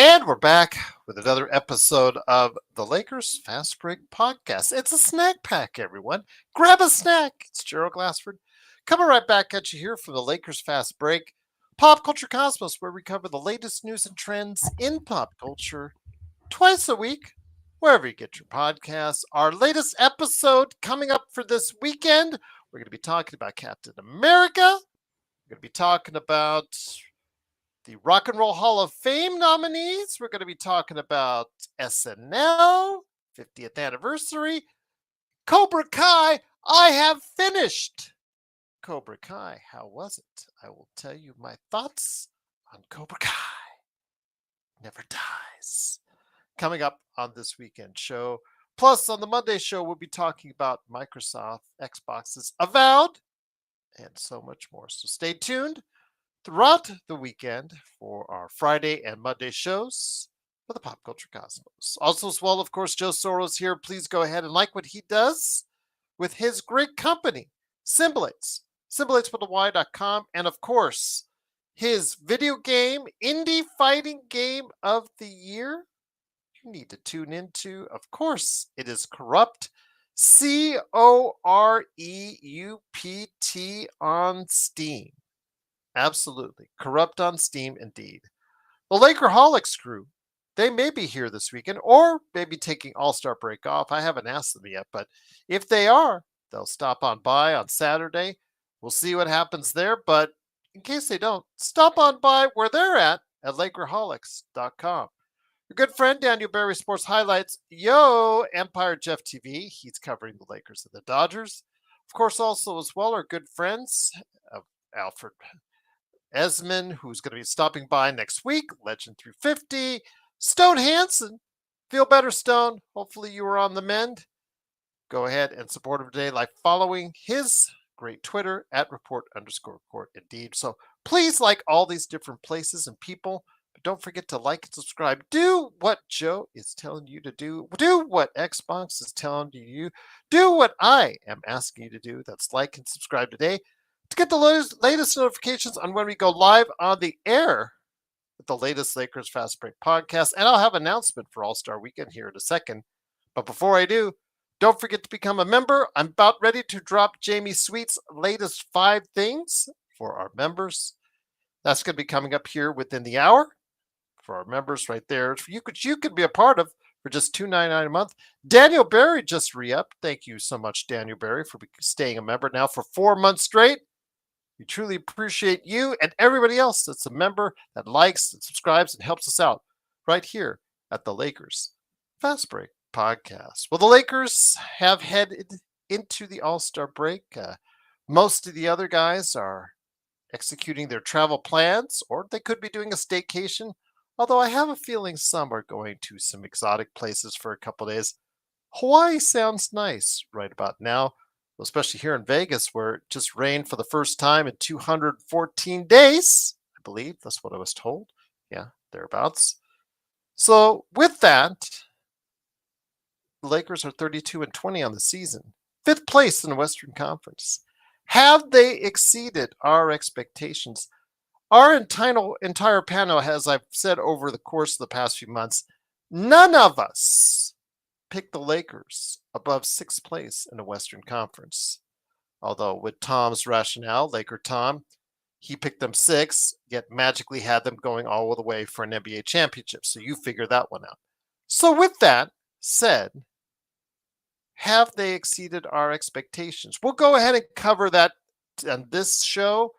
And we're back with another episode of the Lakers Fast Break Podcast. It's a snack pack, everyone. Grab a snack. It's Gerald Glassford coming right back at you here from the Lakers Fast Break Pop Culture Cosmos, where we cover the latest news and trends in pop culture twice a week, wherever you get your podcasts. Our latest episode coming up for this weekend, we're going to be talking about Captain America. We're going to be talking about the Rock and Roll Hall of Fame nominees. We're going to be talking about SNL, 50th anniversary. Cobra Kai, I have finished. Cobra Kai, how was it? I will tell you my thoughts on Cobra Kai. Never dies. Coming up on this weekend show. Plus, on the Monday show, we'll be talking about Microsoft, Xbox's Avowed, and so much more. So stay tuned throughout the weekend for our Friday and Monday shows for the Pop Culture Cosmos. Also, as well, of course, Joe Soros here. Please go ahead and like what he does with his great company, Symbolates, symbolateswithy.com, and of course, his video game, indie fighting game of the year. You need to tune into, of course, it is Corrupt, Coreupt on Steam. Absolutely. Corrupt on Steam, indeed. The Lakerholics crew, they may be here this weekend or maybe taking All-Star break off. I haven't asked them yet, but if they are, they'll stop on by on Saturday. We'll see what happens there, but in case they don't, stop on by where they're at Lakerholics.com. Your good friend Daniel Barry Sports Highlights, Empire Jeff TV. He's covering the Lakers and the Dodgers. Of course, also as well, our good friends of Alfred Esmond, who's going to be stopping by next week, Legend 350, Stone Hansen. Feel better, Stone. Hopefully you were on the mend. Go ahead and support him today by following his great Twitter at report_court indeed. So please like all these different places and people, but don't forget to like and subscribe. Do what Joe is telling you to do. Do what Xbox is telling you. Do what I am asking you to do. That's like and subscribe today to get the latest notifications on when we go live on the air with the latest Lakers Fast Break podcast. And I'll have an announcement for All-Star Weekend here in a second. But before I do, don't forget to become a member. I'm about ready to drop Jamie Sweet's latest 5 things for our members. That's going to be coming up here within the hour for our members right there. You could be a part of for just $2.99 a month. Daniel Barry just re-upped. Thank you so much, Daniel Barry, for staying a member now for 4 months straight. We truly appreciate you and everybody else that's a member that likes and subscribes and helps us out right here at the Lakers Fast Break Podcast. Well, the Lakers have headed into the All-Star break. Most of the other guys are executing their travel plans, or they could be doing a staycation, although I have a feeling some are going to some exotic places for a couple days. Hawaii sounds nice right about now, especially here in Vegas, where it just rained for the first time in 214 days. I believe that's what I was told. Yeah, thereabouts. So with that, the Lakers are 32-20 on the season. 5th place in the Western Conference. Have they exceeded our expectations? Our entire panel, as I've said over the course of the past few months, none of us picked the Lakers above 6th place in the Western Conference. Although with Tom's rationale, Laker Tom, he picked them 6, yet magically had them going all the way for an NBA championship. So you figure that one out. So with that said, have they exceeded our expectations? We'll go ahead and cover that on this show,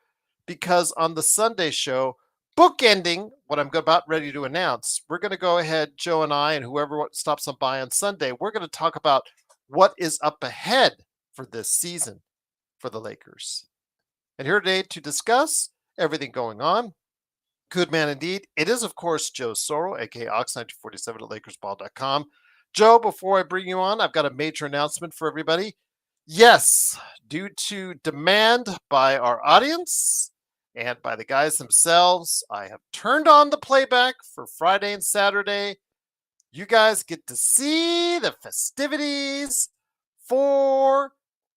because on the Sunday show, bookending what I'm about ready to announce, we're going to go ahead, Joe and I, and whoever stops on by on Sunday, we're going to talk about what is up ahead for this season for the Lakers. And here today to discuss everything going on, good man indeed, it is, of course, Joe Soro, aka Ox1947 at LakersBall.com. Joe, before I bring you on, I've got a major announcement for everybody. Yes, due to demand by our audience and by the guys themselves, I have turned on the playback for Friday and Saturday. You guys get to see the festivities for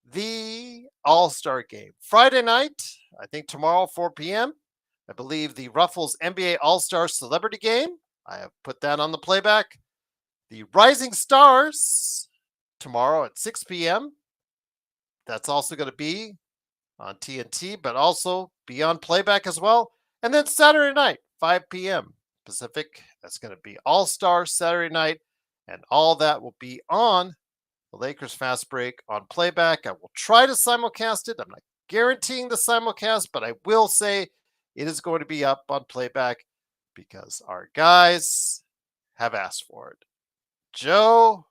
the All-Star Game. Friday night, I think tomorrow, 4 p.m., I believe the Ruffles NBA All-Star Celebrity Game. I have put that on the playback. The Rising Stars tomorrow at 6 p.m. That's also going to be on TNT, but also be on playback as well. And then Saturday night, 5 p.m. Pacific. That's going to be All Star Saturday night. And all that will be on the Lakers Fast Break on playback. I will try to simulcast it. I'm not guaranteeing the simulcast, but I will say it is going to be up on playback because our guys have asked for it. Joe,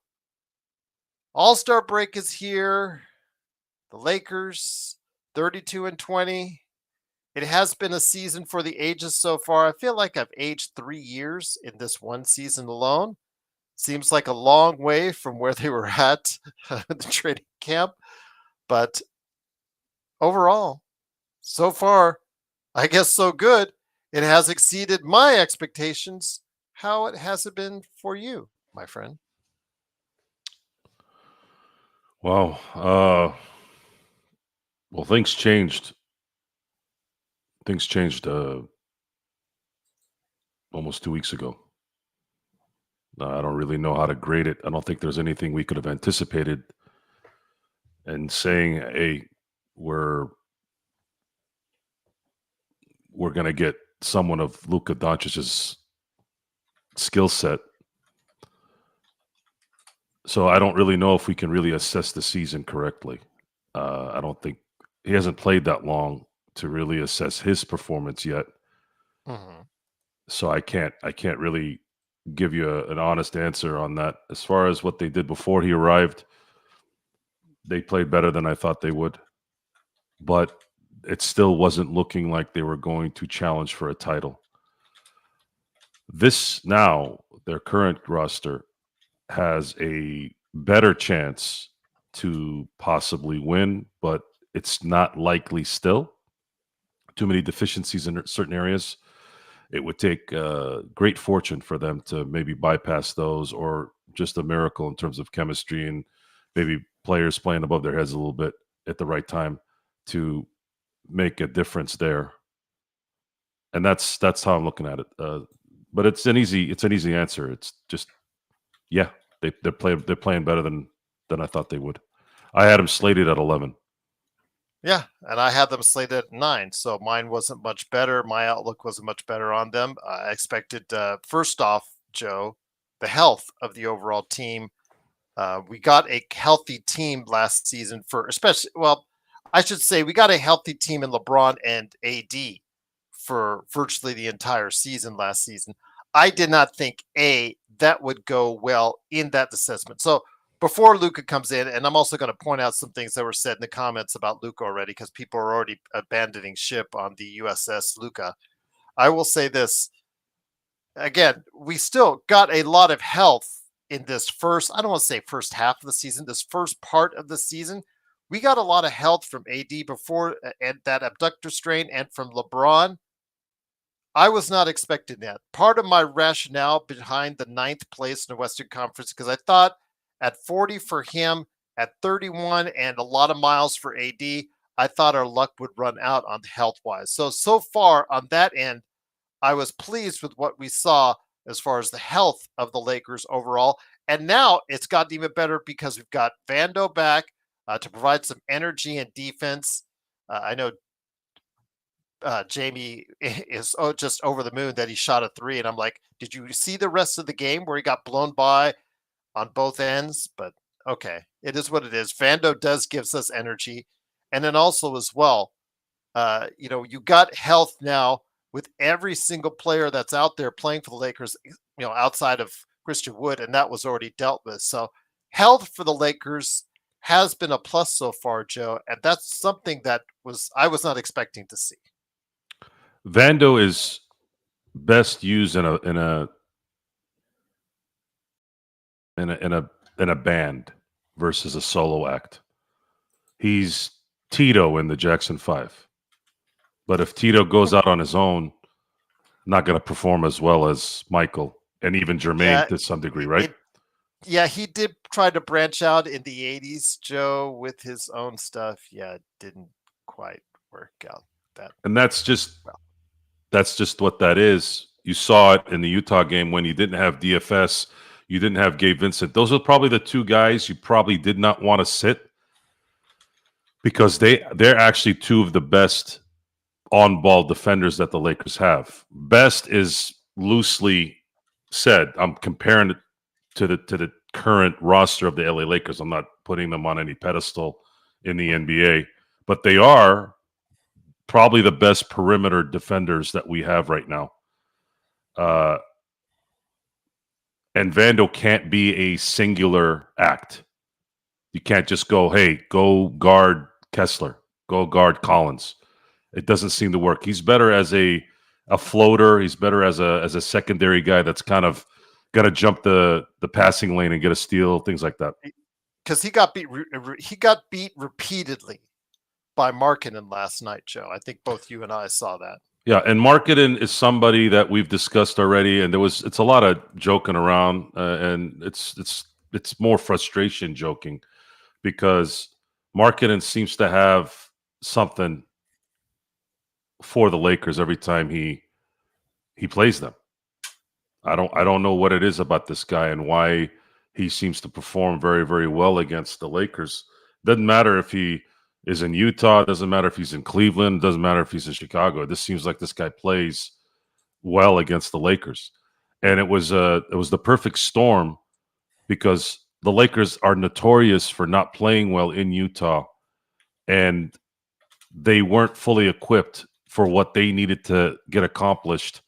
All-Star break is here. The Lakers, 32-20. It has been a season for the ages so far. I feel like I've aged 3 years in this one season alone. Seems like a long way from where they were at the training camp. But overall, so far, I guess so good. It has exceeded my expectations. How it has it been for you, my friend? Wow. Well, things changed. Things changed almost 2 weeks ago. I don't really know how to grade it. I don't think there's anything we could have anticipated. And saying, "Hey, we're we're gonna get someone of Luka Doncic's skill set." So I don't really know if we can really assess the season correctly. I don't think he hasn't played that long to really assess his performance yet. Mm-hmm. So I can't really give you an honest answer on that. As far as what they did before he arrived, they played better than I thought they would, but it still wasn't looking like they were going to challenge for a title. This now, their current roster has a better chance to possibly win, but it's not likely still. Too many deficiencies in certain areas. It would take great fortune for them to maybe bypass those, or just a miracle in terms of chemistry and maybe players playing above their heads a little bit at the right time to make a difference there. And that's how I'm looking at it. But it's an easy answer. It's just, yeah, they're playing better than I thought they would. I had them slated at 11. Yeah, and I had them slated at 9, so mine wasn't much better. My outlook wasn't much better on them. I expected, first off, Joe, the health of the overall team. We got a healthy team last season for, especially, well, I should say we got a healthy team in LeBron and AD for virtually the entire season last season. I did not think that would go well in that assessment. So before Luka comes in, and I'm also going to point out some things that were said in the comments about Luka already, because people are already abandoning ship on the USS Luka. I will say this again: we still got a lot of health in this first. I don't want to say first half of the season. This first part of the season, we got a lot of health from AD before and that abductor strain, and from LeBron. I was not expecting that. Part of my rationale behind the ninth place in the Western Conference, because I thought at 40 for him, at 31 and a lot of miles for AD, I thought our luck would run out on health wise. So far on that end, I was pleased with what we saw as far as the health of the Lakers overall. And now it's gotten even better because we've got Vando back to provide some energy and defense. I know Jamie is just over the moon that he shot a three. And I'm like, did you see the rest of the game where he got blown by on both ends? But okay, it is what it is. Vando does gives us energy. And then also as well, you got health now with every single player that's out there playing for the Lakers, outside of Christian Wood, and that was already dealt with. So health for the Lakers has been a plus so far, Joe, and that's something that I was not expecting to see. Vando is best used in a band versus a solo act. He's Tito in the Jackson 5. But if Tito goes out on his own, not going to perform as well as Michael and even Jermaine Yeah, to some degree, it, right? it yeah, he did try to branch out in the 80s, Joe, with his own stuff. Yeah, it didn't quite work out that And that's just well. that's just what that is. You saw it in the Utah game when you didn't have DFS, you didn't have Gabe Vincent. Those are probably the two guys you probably did not want to sit because they're actually two of the best on-ball defenders that the Lakers have. Best is loosely said. I'm comparing it to the current roster of the LA Lakers. I'm not putting them on any pedestal in the NBA, but they are probably the best perimeter defenders that we have right now. And Vando can't be a singular act. You can't just go, hey, go guard Kessler, go guard Collins. It doesn't seem to work. He's better as a floater. He's better as a secondary guy that's kind of got to jump the passing lane and get a steal, things like that. Because he got beat repeatedly by Markkanen last night, Joe. I think both you and I saw that. Yeah, and Markkanen is somebody that we've discussed already, and it's a lot of joking around, and it's more frustration joking because Markkanen seems to have something for the Lakers every time he plays them. I don't know what it is about this guy and why he seems to perform very, very well against the Lakers. Doesn't matter if he is in Utah, doesn't matter if he's in Cleveland, doesn't matter if he's in Chicago. This seems like this guy plays well against the Lakers. And it was the perfect storm because the Lakers are notorious for not playing well in Utah, and they weren't fully equipped for what they needed to get accomplished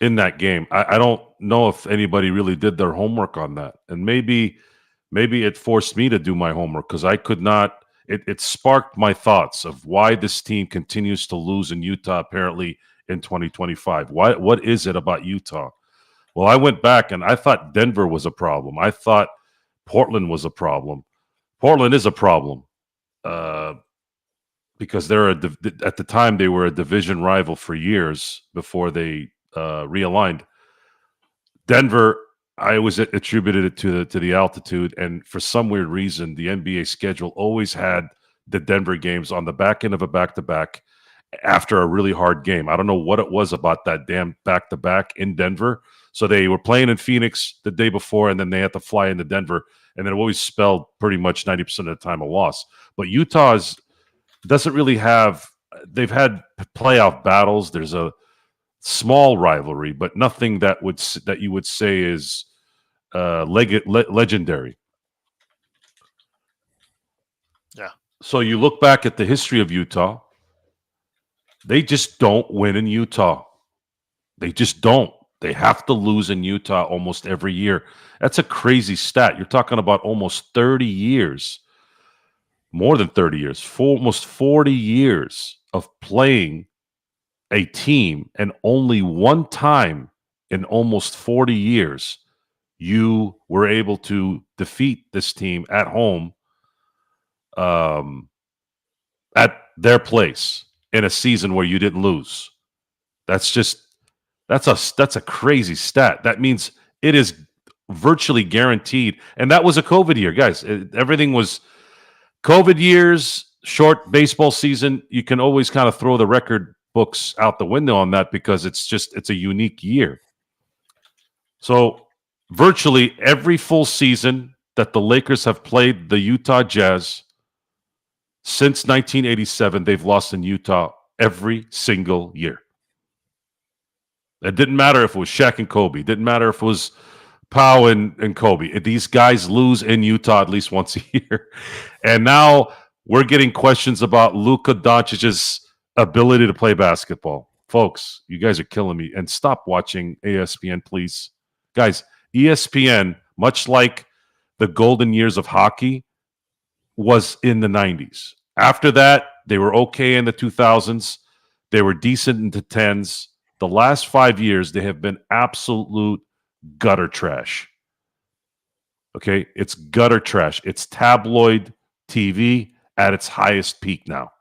in that game. I don't know if anybody really did their homework on that. And maybe it forced me to do my homework because I could not. It sparked my thoughts of why this team continues to lose in Utah apparently in 2025. What is it about Utah? Well, I went back and I thought Denver was a problem. I thought Portland was a problem. Portland is a problem because they're at the time they were a division rival for years before they realigned. Denver, I always attributed it to the altitude, and for some weird reason, the NBA schedule always had the Denver games on the back end of a back-to-back after a really hard game. I don't know what it was about that damn back-to-back in Denver. So they were playing in Phoenix the day before, and then they had to fly into Denver, and then it always spelled pretty much 90% of the time a loss. But Utah doesn't really have – they've had playoff battles. There's a small rivalry, but nothing that you would say is legendary. Yeah. So you look back at the history of Utah, they just don't win in Utah. They just don't. They have to lose in Utah almost every year. That's a crazy stat. You're talking about almost 30 years, more than 30 years, almost 40 years of playing a team, and only one time in almost 40 years you were able to defeat this team at home at their place in a season where you didn't lose. That's a crazy stat. That means it is virtually guaranteed. And that was a COVID year, guys. Everything was COVID years, short baseball season. You can always kind of throw the record books out the window on that because it's a unique year. So virtually every full season that the Lakers have played the Utah Jazz since 1987, they've lost in Utah every single year. It didn't matter if it was Shaq and Kobe. It didn't matter if it was Pau and Kobe. These guys lose in Utah at least once a year. And now we're getting questions about Luka Doncic's ability to play basketball. Folks, you guys are killing me. And stop watching ESPN, please. Guys, ESPN, much like the golden years of hockey, was in the 90s. After that, they were okay in the 2000s. They were decent in the 10s. The last 5 years, they have been absolute gutter trash. Okay? It's gutter trash. It's tabloid TV at its highest peak now.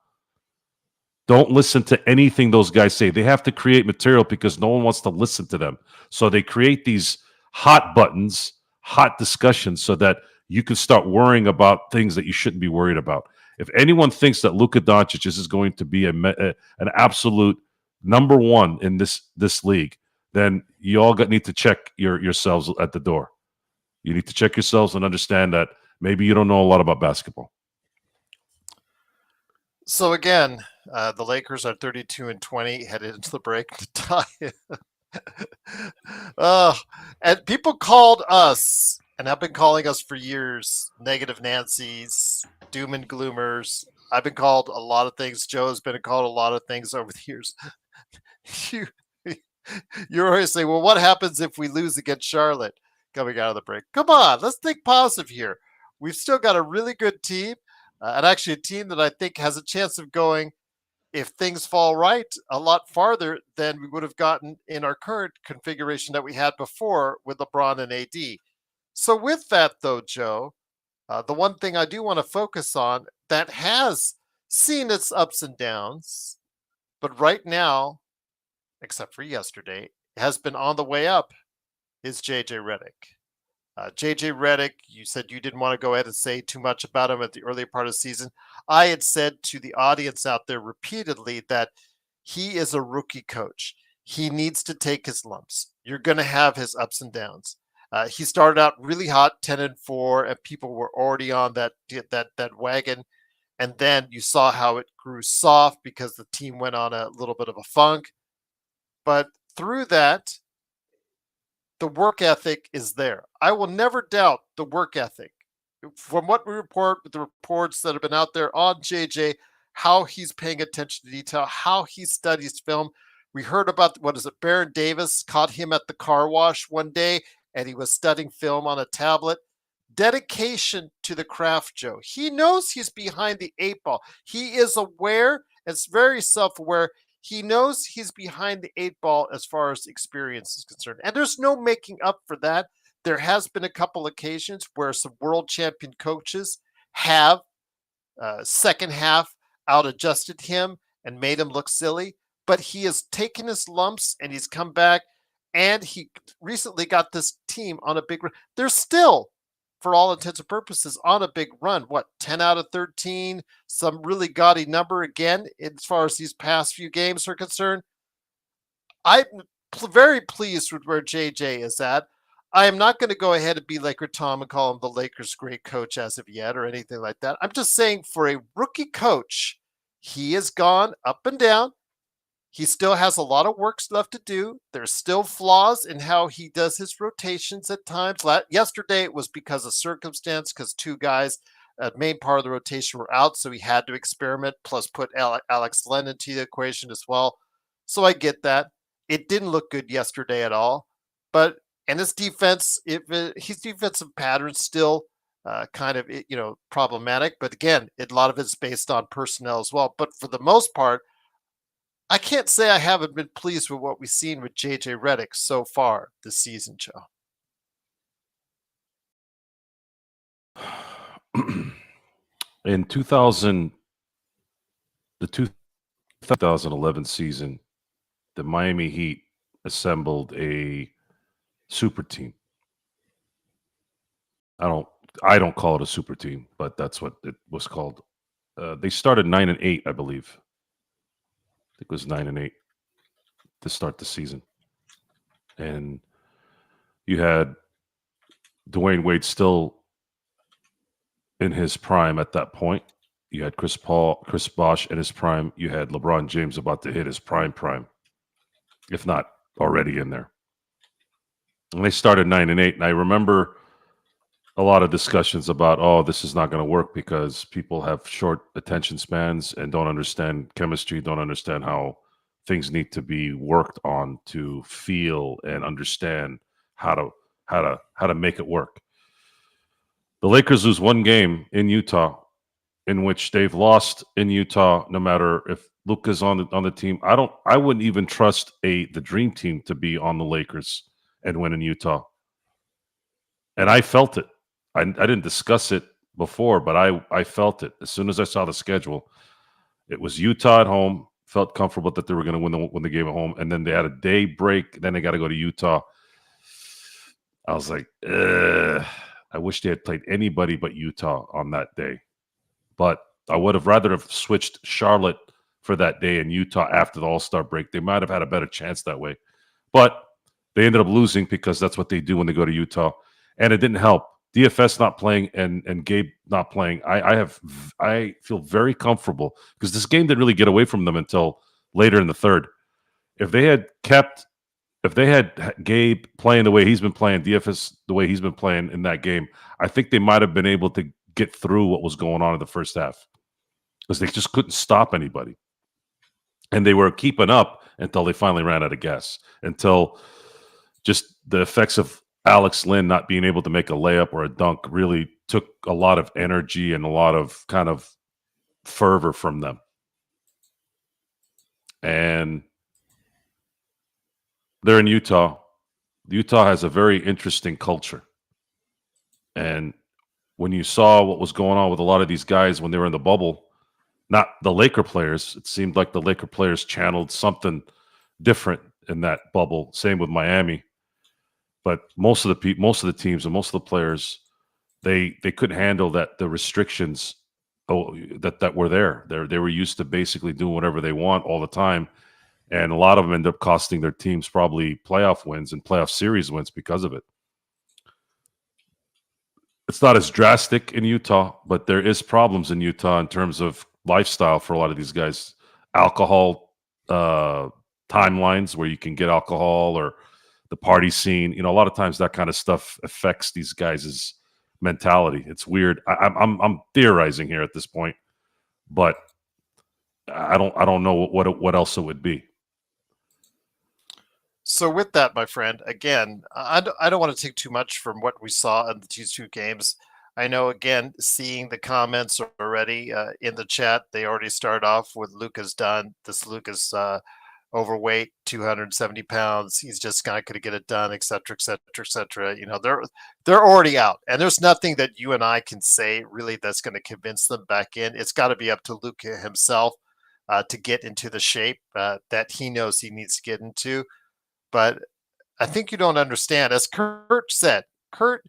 Don't listen to anything those guys say. They have to create material because no one wants to listen to them. So they create these hot buttons, hot discussions so that you can start worrying about things that you shouldn't be worried about. If anyone thinks that Luka Doncic is going to be an absolute number one in this league, then you all need to check yourselves at the door. You need to check yourselves and understand that maybe you don't know a lot about basketball. So again, the Lakers are 32-20 headed into the break to tie. And people called us and have been calling us for years negative Nancy's, doom and gloomers. I've been called a lot of things. Joe has been called a lot of things over the years. you, you're always saying, well, what happens if we lose against Charlotte coming out of the break? Come on, let's think positive here. We've still got a really good team, and actually a team that I think has a chance of going, if things fall right, a lot farther than we would have gotten in our current configuration that we had before with LeBron and AD. So, with that, though, Joe, the one thing I do want to focus on that has seen its ups and downs, but right now, except for yesterday, has been on the way up, is JJ Redick. JJ Redick, you said you didn't want to go ahead and say too much about him at the early part of the season. I had said to the audience out there repeatedly that he is a rookie coach. He needs to take his lumps. You're going to have his ups and downs. He started out really hot, 10-4, and people were already on that wagon. And then you saw how it grew soft because the team went on a little bit of a funk. But through that, the work ethic is there. I will never doubt the work ethic. From what we report, with the reports that have been out there on JJ, how he's paying attention to detail, how he studies film. We heard about, what is it, Baron Davis caught him at the car wash one day and he was studying film on a tablet. Dedication to the craft, Joe. He knows he's behind the 8 ball. He is aware, it's very self-aware. He knows he's behind the 8 ball as far as experience is concerned. And there's no making up for that. There has been a couple occasions where some world champion coaches have second half out adjusted him and made him look silly. But he has taken his lumps and he's come back. And he recently got this team on a big run. They're still, for all intents and purposes, on a big run. What, 10 out of 13? Some really gaudy number again, as far as these past few games are concerned. I'm very pleased with where JJ is at. I am not going to go ahead and be Laker Tom and call him the Lakers' great coach as of yet or anything like that. I'm just saying, for a rookie coach, he has gone up and down. He still has a lot of work left to do. There's still flaws in how he does his rotations at times. Yesterday, it was because of circumstance, because two guys, main part of the rotation, were out, so he had to experiment, plus put Alex Len into the equation as well. So I get that. It didn't look good yesterday at all. And his defense, his defensive patterns still kind of problematic. But again, a lot of it's based on personnel as well. But for the most part, I can't say I haven't been pleased with what we've seen with JJ Redick so far this season, Joe. In 2011 season, the Miami Heat assembled a super team. I don't call it a super team, but that's what it was called. They started 9-8, I believe. I think it was 9-8 to start the season. And you had Dwayne Wade still in his prime at that point. You had Chris Bosh in his prime. You had LeBron James about to hit his prime, if not already in there. And they started 9-8. And I remember a lot of discussions about, oh, this is not going to work because people have short attention spans and don't understand chemistry, don't understand how things need to be worked on to feel and understand how to make it work. The Lakers lose one game in Utah, in which they've lost in Utah. No matter if Luka's on the team, I wouldn't even trust the dream team to be on the Lakers and win in Utah. And I felt it. I didn't discuss it before, but I felt it as soon as I saw the schedule. It was Utah at home. Felt comfortable that they were going to win the game at home, and then they had a day break. Then they got to go to Utah. I was like, I wish they had played anybody but Utah on that day. But I would have rather have switched Charlotte for that day and Utah after the All-Star break. They might have had a better chance that way. But They ended up losing because that's what they do when they go to Utah, and it didn't help. DFS not playing and Gabe not playing. I feel very comfortable because this game didn't really get away from them until later in the third. If they had kept, if they had Gabe playing the way he's been playing, DFS the way he's been playing in that game, I think they might have been able to get through what was going on in the first half because they just couldn't stop anybody. And they were keeping up until they finally ran out of gas, until just the effects of Alex Lynn not being able to make a layup or a dunk really took a lot of energy and a lot of kind of fervor from them. And they're in Utah. Utah has a very interesting culture. And when you saw what was going on with a lot of these guys when they were in the bubble, not the Laker players, it seemed like the Laker players channeled something different in that bubble. Same with Miami. But most of the teams and most of the players, they couldn't handle the restrictions that were there. They were used to basically doing whatever they want all the time, and a lot of them end up costing their teams probably playoff wins and playoff series wins because of it. It's not as drastic in Utah, but there is problems in Utah in terms of lifestyle for a lot of these guys. Alcohol timelines where you can get alcohol, or the party scene. A lot of times that kind of stuff affects these guys' mentality. It's weird. I'm theorizing here at this point, but I don't know what else it would be. So with that, my friend, again, I don't want to take too much from what we saw in the two games. I know, again, seeing the comments already in the chat, they already start off with Luka's done. This Luka's overweight, 270 pounds. He's just not going to get it done, et cetera, et cetera, et cetera. They're already out, and there's nothing that you and I can say really that's going to convince them back in. It's got to be up to Luka himself to get into the shape that he knows he needs to get into. But I think you don't understand. As Kurt said, Kurt,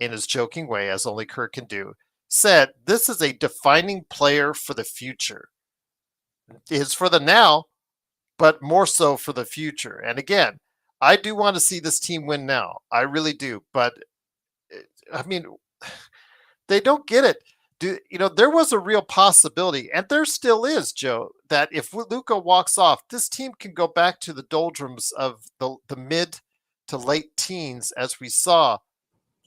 in his joking way, as only Kurt can do, said this is a defining player for the future. It is for the now, but more so for the future. And again, I do want to see this team win now. I really do. But I mean, they don't get it. There was a real possibility, and there still is, Joe, that if Luka walks off, this team can go back to the doldrums of the mid to late teens, as we saw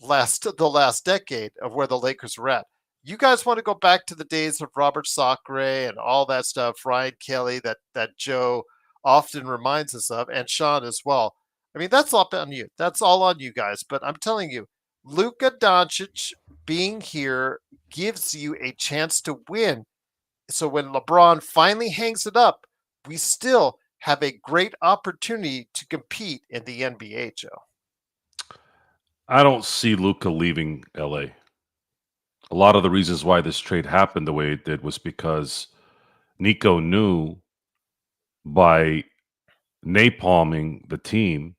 the last decade of where the Lakers were at. You guys want to go back to the days of Robert Sacre and all that stuff, Ryan Kelly, that Joe often reminds us of, and Sean as well. I mean, that's all on you. That's all on you guys. But I'm telling you, Luka Doncic being here gives you a chance to win. So when LeBron finally hangs it up, we still have a great opportunity to compete in the NBA, Joe. I don't see Luka leaving LA. A lot of the reasons why this trade happened the way it did was because Nico knew by napalming the team,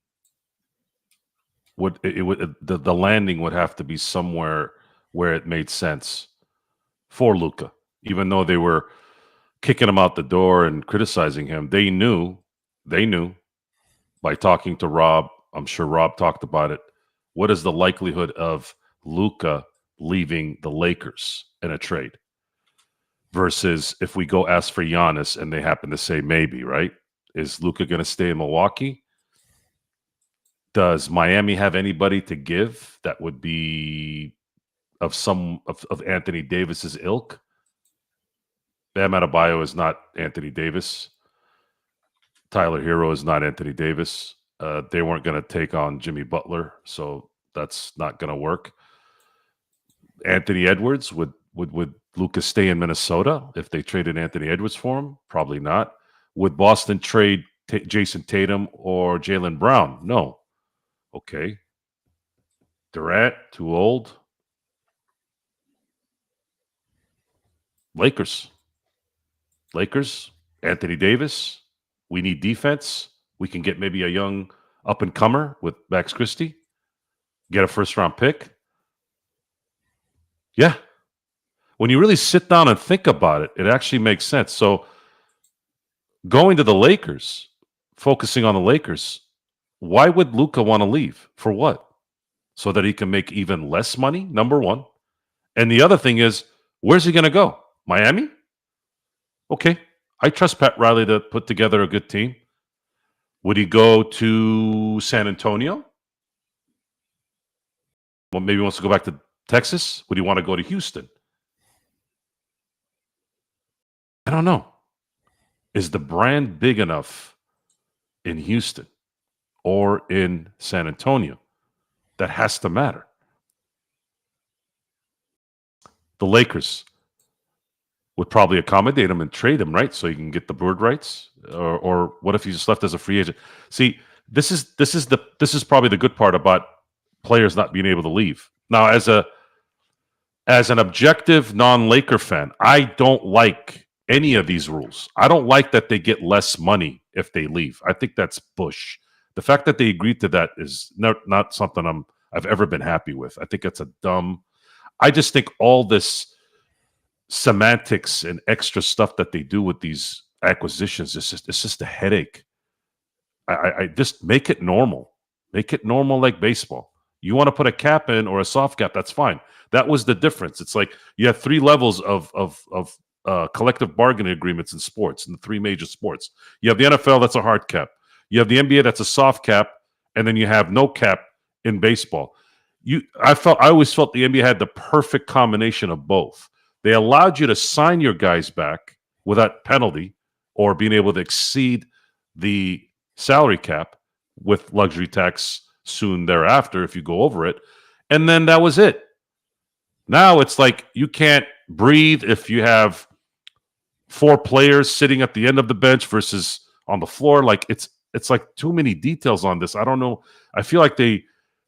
the landing would have to be somewhere where it made sense for Luka. Even though they were kicking him out the door and criticizing him, they knew by talking to Rob. I'm sure Rob talked about it. What is the likelihood of Luka leaving the Lakers in a trade versus if we go ask for Giannis and they happen to say maybe, right? Is Luka going to stay in Milwaukee? Does Miami have anybody to give that would be of Anthony Davis's ilk? Bam Adebayo is not Anthony Davis. Tyler Hero is not Anthony Davis. They weren't going to take on Jimmy Butler, so that's not going to work. Anthony Edwards, would Luka stay in Minnesota if they traded Anthony Edwards for him? Probably not. Would Boston trade Jason Tatum or Jaylen Brown? No. Okay. Durant, too old. Lakers, Anthony Davis. We need defense. We can get maybe a young up-and-comer with Max Christie. Get a first-round pick. Yeah. When you really sit down and think about it, it actually makes sense. So going to the Lakers, focusing on the Lakers, Why would Luka want to leave? For what? So that he can make even less money, number one. And the other thing is, where's he going to go? Miami? Okay. I trust Pat Riley to put together a good team. Would he go to San Antonio? Well, maybe he wants to go back to Texas. Would he want to go to Houston? I don't know. Is the brand big enough in Houston or in San Antonio? That has to matter. The Lakers would probably accommodate him and trade him, right? So you can get the bird rights. Or what if he just left as a free agent? See, this is probably the good part about players not being able to leave. Now, as an objective non-Laker fan, I don't like any of these rules. I don't like that they get less money if they leave. I think that's bush. The fact that they agreed to that is not something I've ever been happy with. I think it's a dumb. I just think all this semantics and extra stuff that they do with these acquisitions it's just a headache. I just make it normal. Make it normal like baseball. You want to put a cap in or a soft cap, that's fine. That was the difference. It's like you have three levels of collective bargaining agreements in sports, in the three major sports. You have the NFL, that's a hard cap. You have the NBA, that's a soft cap, and then you have no cap in baseball. I always felt the NBA had the perfect combination of both. They allowed you to sign your guys back without penalty or being able to exceed the salary cap with luxury tax soon thereafter if you go over it. And then that was it. Now it's like you can't breathe if you have four players sitting at the end of the bench versus on the floor. Like it's like too many details on this. I don't know. I feel like they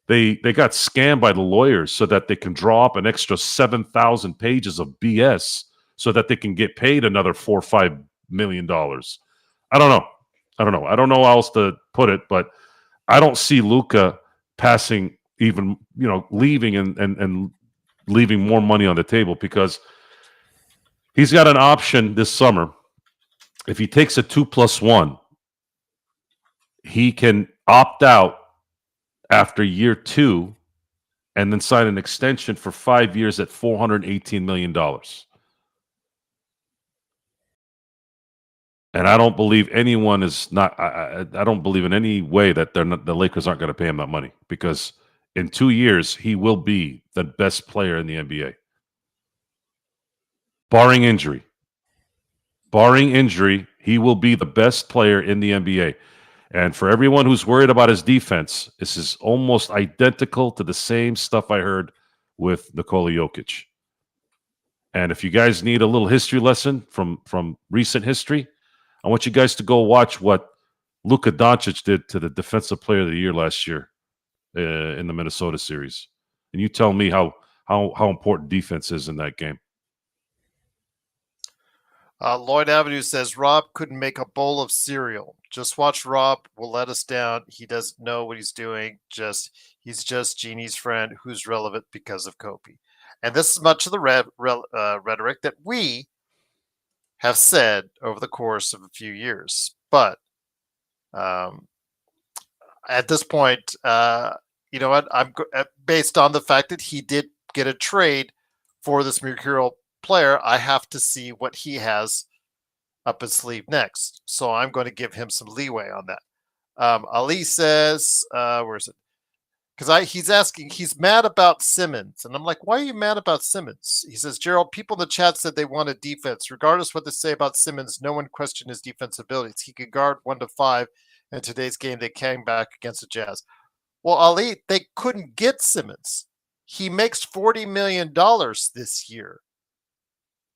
got scammed by the lawyers so that they can draw up an extra 7,000 pages of BS so that they can get paid another $4 or $5 million. I don't know. I don't know how else to put it, but I don't see Luka passing even, leaving and leaving more money on the table because he's got an option this summer. If he takes a 2+1, he can opt out after year 2 and then sign an extension for 5 years at $418 million. And I don't believe anyone is not. I don't believe in any way that the Lakers aren't going to pay him that money because in 2 years he will be the best player in the NBA, barring injury. Barring injury, he will be the best player in the NBA. And for everyone who's worried about his defense, this is almost identical to the same stuff I heard with Nikola Jokic. And if you guys need a little history lesson from recent history, I want you guys to go watch what Luka Doncic did to the Defensive Player of the Year last year in the Minnesota series. And you tell me how important defense is in that game. Lloyd Avenue says, Rob couldn't make a bowl of cereal. Just watch Rob will let us down. He doesn't know what he's doing. He's just Jeannie's friend who's relevant because of Kobe. And this is much of the rhetoric that we have said over the course of a few years. But at this point, you know what? I'm based on the fact that he did get a trade for this mercurial player. I have to see what he has up his sleeve next. So I'm going to give him some leeway on that. Ali says, where is it? Because he's mad about Simmons. And I'm like, why are you mad about Simmons? He says, Gerald, people in the chat said they wanted defense. Regardless what they say about Simmons, no one questioned his defensive abilities. He could guard 1 to 5. In today's game, they came back against the Jazz. Well, Ali, they couldn't get Simmons. He makes $40 million this year.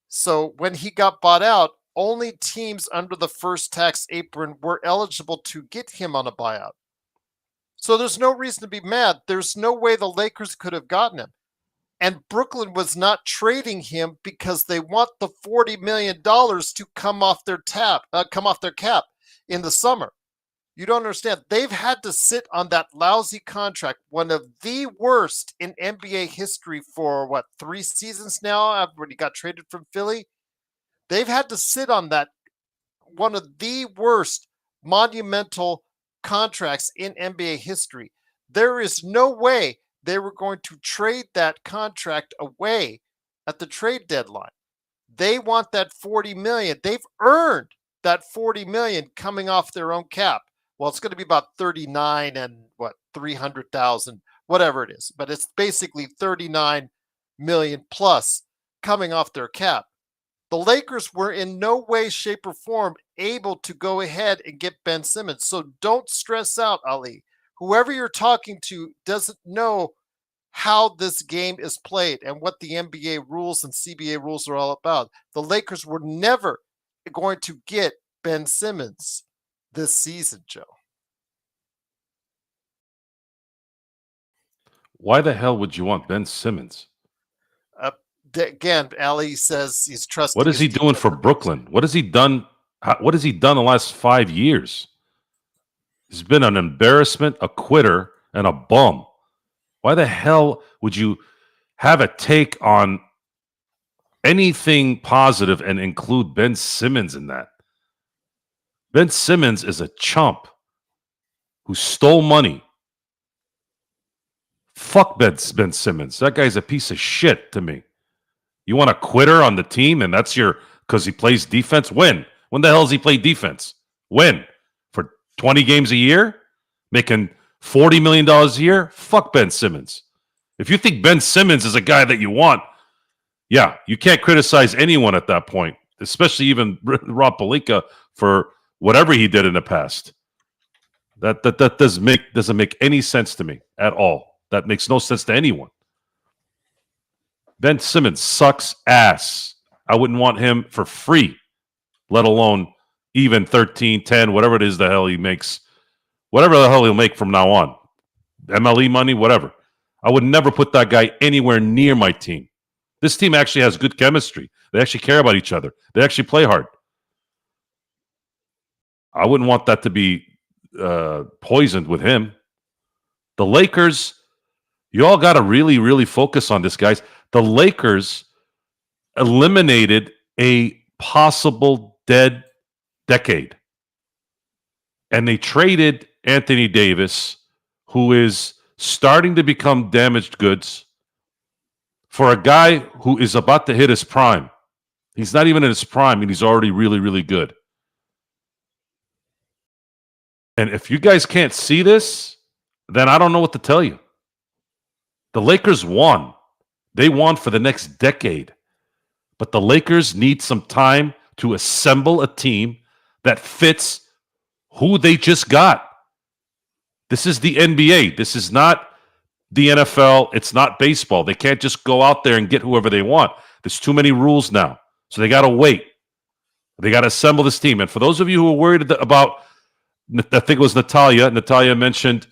So when he got bought out, only teams under the first tax apron were eligible to get him on a buyout. So there's no reason to be mad. There's no way the Lakers could have gotten him. And Brooklyn was not trading him because they want the $40 million to come off their cap in the summer. You don't understand. They've had to sit on that lousy contract, one of the worst in NBA history for, 3 seasons now after he got traded from Philly? They've had to sit on that, one of the worst monumental contracts in NBA history. There is no way they were going to trade that contract away at the trade deadline. They want that 40 million. They've earned that 40 million coming off their own cap. Well, it's going to be about 39 and 300,000, whatever it is, but it's basically 39 million plus coming off their cap. The Lakers were in no way, shape, or form able to go ahead and get Ben Simmons. So don't stress out, Ali. Whoever you're talking to doesn't know how this game is played and what the NBA rules and CBA rules are all about. The Lakers were never going to get Ben Simmons this season, Joe. Why the hell would you want Ben Simmons? Again, Ali says he's trusting. What is he doing for Brooklyn? What has he done? What has he done the last 5 years? He's been an embarrassment, a quitter, and a bum. Why the hell would you have a take on anything positive and include Ben Simmons in that? Ben Simmons is a chump who stole money. Fuck Ben Simmons. That guy's a piece of shit to me. You want a quitter on the team and that's your, because he plays defense? When? When the hell does he play defense? When? For 20 games a year? Making $40 million a year? Fuck Ben Simmons. If you think Ben Simmons is a guy that you want, yeah, you can't criticize anyone at that point, especially even Rob Pelinka for whatever he did in the past. That doesn't make any sense to me at all. That makes no sense to anyone. Ben Simmons sucks ass. I wouldn't want him for free, let alone even 13, 10, whatever it is the hell he makes. Whatever the hell he'll make from now on. MLE money, whatever. I would never put that guy anywhere near my team. This team actually has good chemistry. They actually care about each other. They actually play hard. I wouldn't want that to be poisoned with him. The Lakers, you all got to really, really focus on this, guys. The Lakers eliminated a possible dead decade. And they traded Anthony Davis, who is starting to become damaged goods, for a guy who is about to hit his prime. He's not even in his prime, and he's already really, really good. And if you guys can't see this, then I don't know what to tell you. The Lakers won. They won for the next decade. But the Lakers need some time to assemble a team that fits who they just got. This is the NBA. This is not the NFL. It's not baseball. They can't just go out there and get whoever they want. There's too many rules now. So they got to wait. They got to assemble this team. And for those of you who are worried about, I think it was Natalia. Natalia mentioned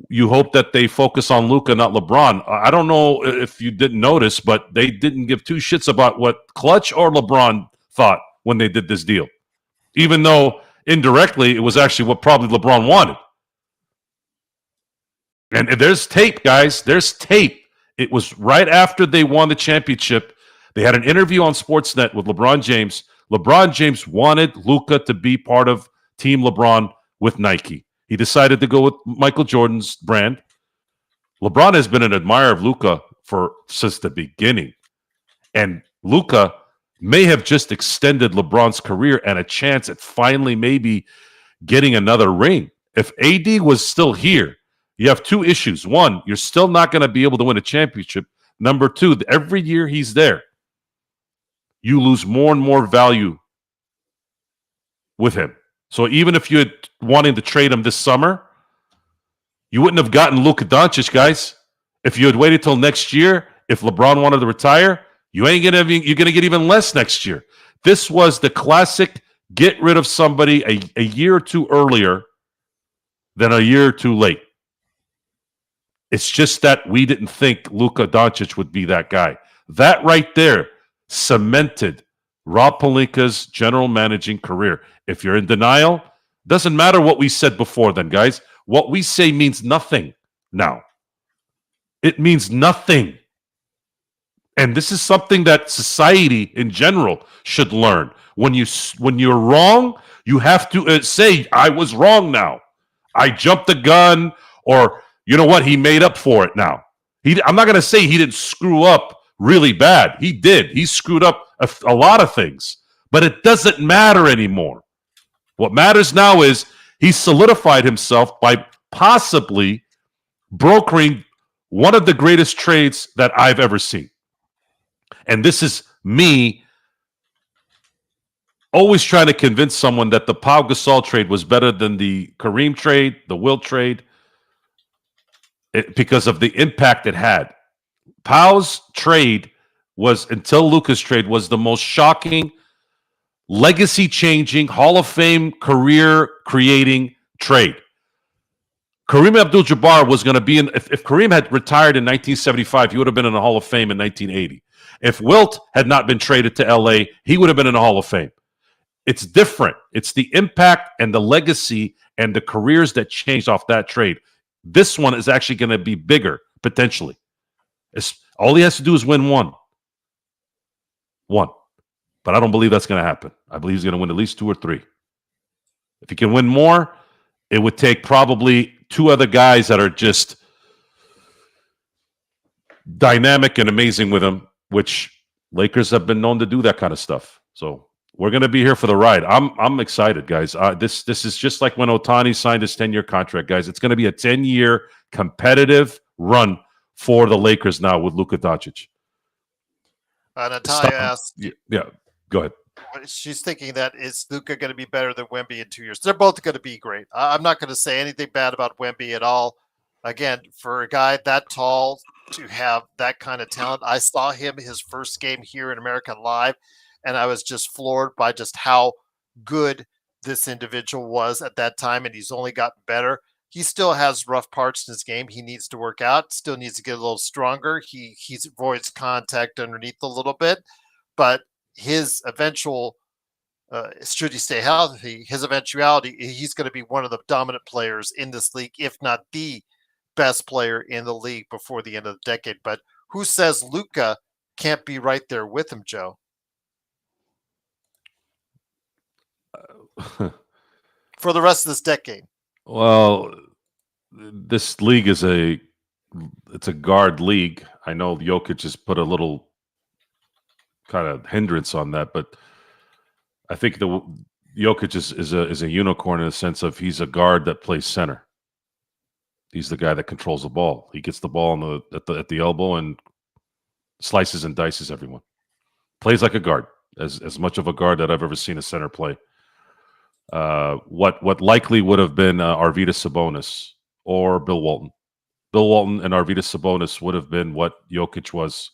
you hope that they focus on Luka, not LeBron. I don't know if you didn't notice, but they didn't give two shits about what Clutch or LeBron thought when they did this deal. Even though indirectly it was actually what probably LeBron wanted. And there's tape, guys. There's tape. It was right after they won the championship. They had an interview on Sportsnet with LeBron James. LeBron James wanted Luka to be part of Team LeBron with Nike. He decided to go with Michael Jordan's brand. LeBron has been an admirer of Luka since the beginning. And Luka may have just extended LeBron's career and a chance at finally maybe getting another ring. If AD was still here, you have two issues. One, you're still not going to be able to win a championship. Number two, every year he's there, you lose more and more value with him. So even if you had wanting to trade him this summer, you wouldn't have gotten Luka Doncic, guys. If you had waited till next year, if LeBron wanted to retire, you're going to get even less next year. This was the classic get rid of somebody a year or two earlier than a year or two late. It's just that we didn't think Luka Doncic would be that guy. That right there cemented Rob Pelinka's general managing career. If you're in denial, doesn't matter what we said before then, guys. What we say means nothing now. It means nothing. And this is something that society in general should learn. When you're wrong, you have to say, I was wrong now. I jumped the gun, or you know what? He made up for it now. I'm not going to say he didn't screw up really bad. He did. He screwed up a lot of things, but it doesn't matter anymore. What matters now is he solidified himself by possibly brokering one of the greatest trades that I've ever seen. And this is me always trying to convince someone that the Pau Gasol trade was better than the Kareem trade, the Wilt trade, because of the impact it had. Pau's trade was, until Luka's trade, was the most shocking, legacy-changing, Hall of Fame career-creating trade. Kareem Abdul-Jabbar was going to be in. If Kareem had retired in 1975, he would have been in the Hall of Fame in 1980. If Wilt had not been traded to LA, he would have been in the Hall of Fame. It's different. It's the impact and the legacy and the careers that changed off that trade. This one is actually going to be bigger, potentially. All he has to do is win one. But I don't believe that's going to happen. I believe he's going to win at least 2 or 3. If he can win more, it would take probably 2 other guys that are just dynamic and amazing with him, which Lakers have been known to do that kind of stuff. So we're going to be here for the ride. I'm excited, guys. This is just like when Ohtani signed his 10-year contract, guys. It's going to be a 10-year competitive run for the Lakers now with Luka Doncic. Natalia asked, yeah, go ahead. She's thinking that is Luka going to be better than Wemby in 2 years? They're both going to be great. I'm not going to say anything bad about Wemby at all. Again, for a guy that tall to have that kind of talent, I saw him his first game here in America live, and I was just floored by just how good this individual was at that time, and he's only gotten better. He still has rough parts in his game. He needs to work out, still needs to get a little stronger. He avoids contact underneath a little bit, but his eventual, should he stay healthy, his eventuality, he's going to be one of the dominant players in this league, if not the best player in the league before the end of the decade. But who says Luka can't be right there with him, Joe? For the rest of this decade. Well, this league is it's a guard league. I know Jokic has put a little kind of hindrance on that, but I think the Jokic is a unicorn in the sense of he's a guard that plays center. He's the guy that controls the ball. He gets the ball at the elbow and slices and dices everyone. Plays like a guard, as much of a guard that I've ever seen a center play. What likely would have been Arvydas Sabonis or Bill Walton. Bill Walton and Arvydas Sabonis would have been what Jokic was,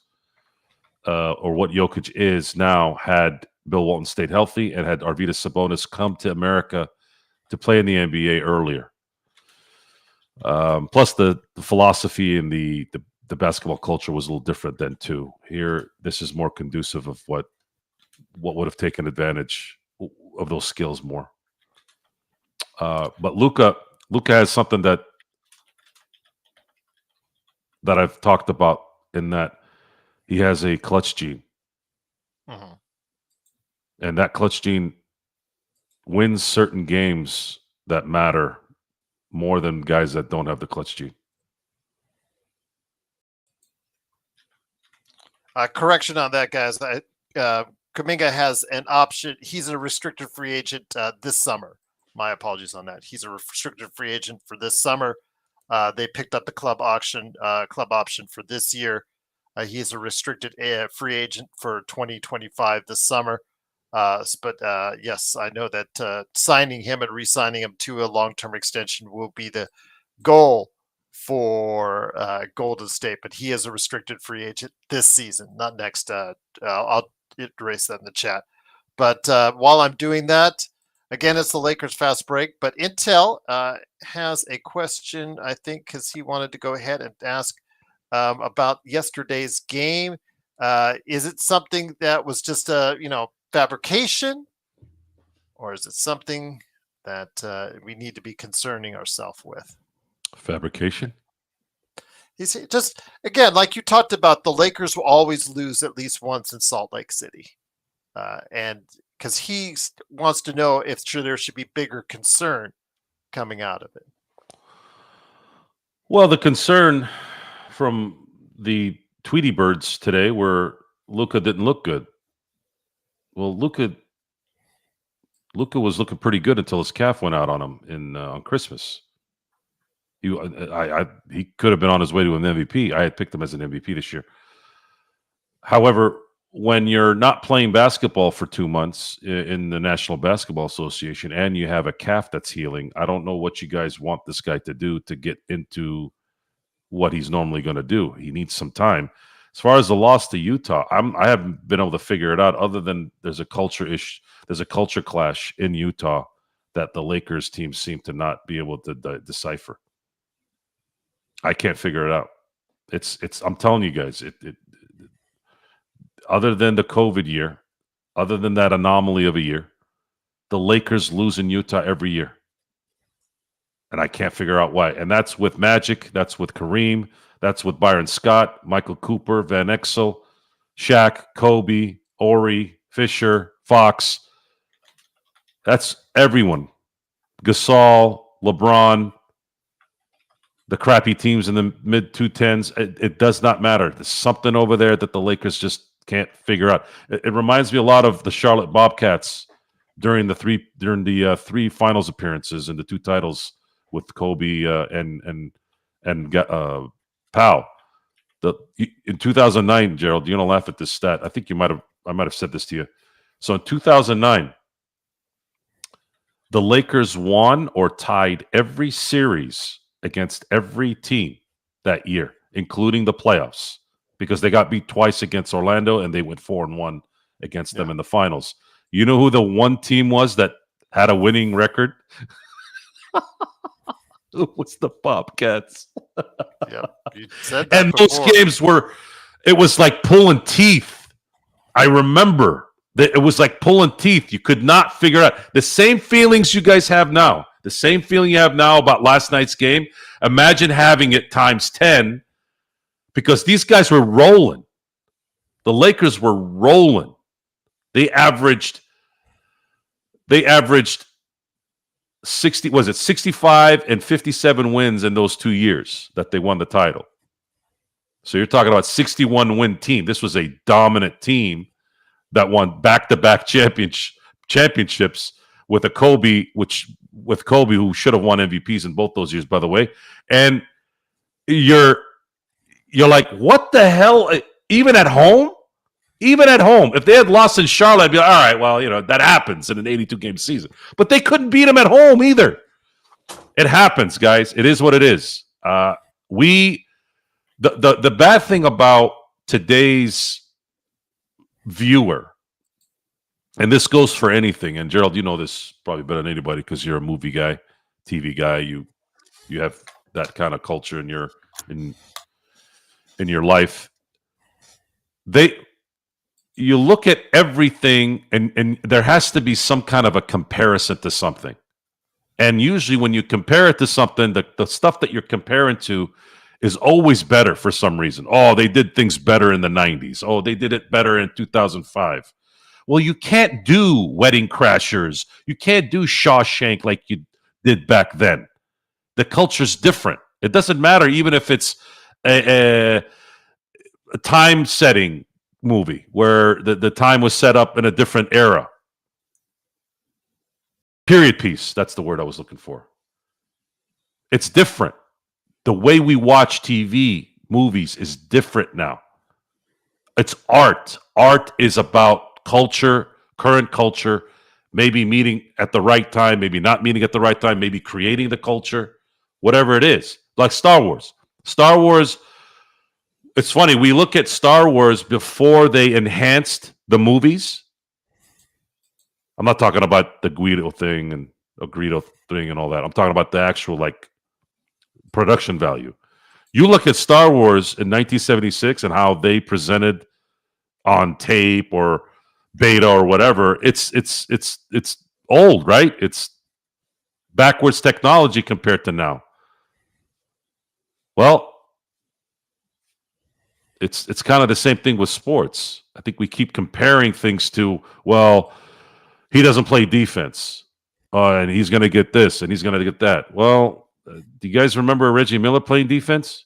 or what Jokic is now, had Bill Walton stayed healthy and had Arvydas Sabonis come to America to play in the NBA earlier. Plus, the philosophy and the basketball culture was a little different then too. Here, this is more conducive of what would have taken advantage of those skills more. But Luka has something that I've talked about, in that he has a clutch gene. Mm-hmm. And that clutch gene wins certain games that matter more than guys that don't have the clutch gene. Correction on that, guys. Kuminga has an option. He's a restricted free agent this summer. My apologies on that. He's a restricted free agent for this summer. They picked up the club option for this year. He's a restricted free agent for 2025 this summer. But yes, I know that signing him and re-signing him to a long-term extension will be the goal for Golden State. But he is a restricted free agent this season, not next. I'll erase that in the chat. But while I'm doing that, again, it's the Lakers fast break. But Intel has a question, I think, because he wanted to go ahead and ask about yesterday's game. Is it something that was just fabrication, or is it something that we need to be concerning ourselves with? Fabrication? He's just, again, like you talked about, the Lakers will always lose at least once in Salt Lake City. And because he wants to know if there should be bigger concern coming out of it. Well, the concern from the Tweety Birds today were Luka didn't look good. Well, Luka was looking pretty good until his calf went out on him in on Christmas. He could have been on his way to an MVP. I had picked him as an MVP this year. However, when you're not playing basketball for 2 months in the National Basketball Association and you have a calf that's healing, I don't know what you guys want this guy to do to get into what he's normally going to do. He needs some time. As far as the loss to Utah, I haven't been able to figure it out. Other than there's a culture clash in Utah that the Lakers team seem to not be able to decipher. I can't figure it out. It's. I'm telling you guys, other than the COVID year, other than that anomaly of a year, the Lakers lose in Utah every year. And I can't figure out why. And that's with Magic, that's with Kareem, that's with Byron Scott, Michael Cooper, Van Exel, Shaq, Kobe, Ori, Fisher, Fox. That's everyone. Gasol, LeBron, the crappy teams in the mid 210s. It does not matter. There's something over there that the Lakers just can't figure out. It reminds me a lot of the Charlotte Bobcats during the three finals appearances and the two titles with Kobe and Powell. In 2009, Gerald, you're gonna laugh at this stat. I think I might have said this to you. So in 2009, the Lakers won or tied every series against every team that year, including the playoffs, because they got beat twice against Orlando and they went 4-1 against them in the finals. You know who the one team was that had a winning record? It was the Bobcats. Yeah, you said that And before. those games it was like pulling teeth. I remember that it was like pulling teeth. You could not figure out the same feelings you guys have now. The same feeling you have now about last night's game. Imagine having it times 10 because these guys were rolling. The Lakers were rolling. They averaged 65 and 57 wins in those 2 years that they won the title. So you're talking about 61 win team. This was a dominant team that won back-to-back championships with Kobe who should have won MVPs in both those years, by the way. And you're like, what the hell? Even at home, if they had lost in Charlotte, I'd be like, all right, well, that happens in an 82-game season. But they couldn't beat them at home either. It happens, guys. It is what it is. The bad thing about today's viewer, and this goes for anything, and Gerald, you know this probably better than anybody because you're a movie guy, TV guy. You have that kind of culture in your life. You look at everything, and there has to be some kind of a comparison to something. And usually when you compare it to something, the stuff that you're comparing to is always better for some reason. Oh, they did things better in the 90s. Oh, they did it better in 2005. Well, you can't do Wedding Crashers. You can't do Shawshank like you did back then. The culture's different. It doesn't matter even if it's a time-setting movie where the time was set up in a different era. Period piece. That's the word I was looking for. It's different. The way we watch TV, movies is different now. It's art. Art is about culture, current culture, maybe meeting at the right time, maybe not meeting at the right time, maybe creating the culture, whatever it is. Like Star Wars. Star Wars, it's funny, we look at Star Wars before they enhanced the movies. I'm not talking about the Greedo thing and all that. I'm talking about the actual production value. You look at Star Wars in 1976 and how they presented on tape or beta or whatever. It's old, right? It's backwards technology compared to now. Well, it's kind of the same thing with sports. I think we keep comparing things to, well, he doesn't play defense, and he's going to get this and he's going to get that. Well, Do you guys remember Reggie Miller playing defense?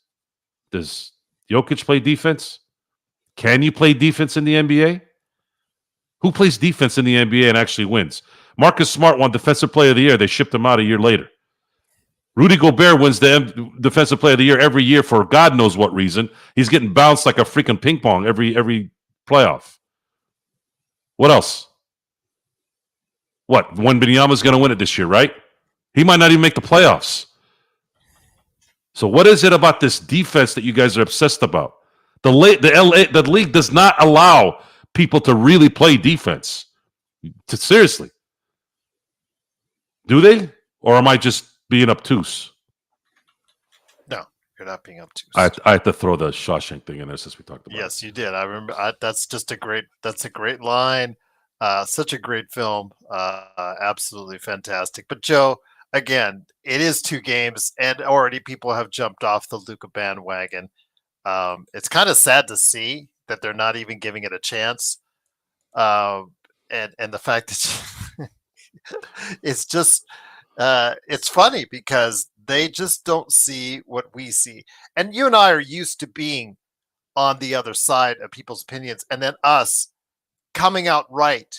Does Jokic play defense? Can you play defense in the NBA? Who plays defense in the NBA and actually wins? Marcus Smart won Defensive Player of the Year. They shipped him out a year later. Rudy Gobert wins the Defensive Player of the Year every year for God knows what reason. He's getting bounced like a freaking ping pong every playoff. What else? What? Wembanyama's going to win it this year, right? He might not even make the playoffs. So what is it about this defense that you guys are obsessed about? The league does not allow people to really play defense. Seriously. Do they? Or am I just being obtuse? No, you're not being obtuse. I had to throw the Shawshank thing in there since we talked about it. Yes, you did. I remember. That's a great line. Such a great film. Absolutely fantastic. But Joe, again, it is 2 games, and already people have jumped off the Luka bandwagon. It's kind of sad to see that they're not even giving it a chance. And the fact that it's just it's funny because they just don't see what we see. And you and I are used to being on the other side of people's opinions, and then us coming out right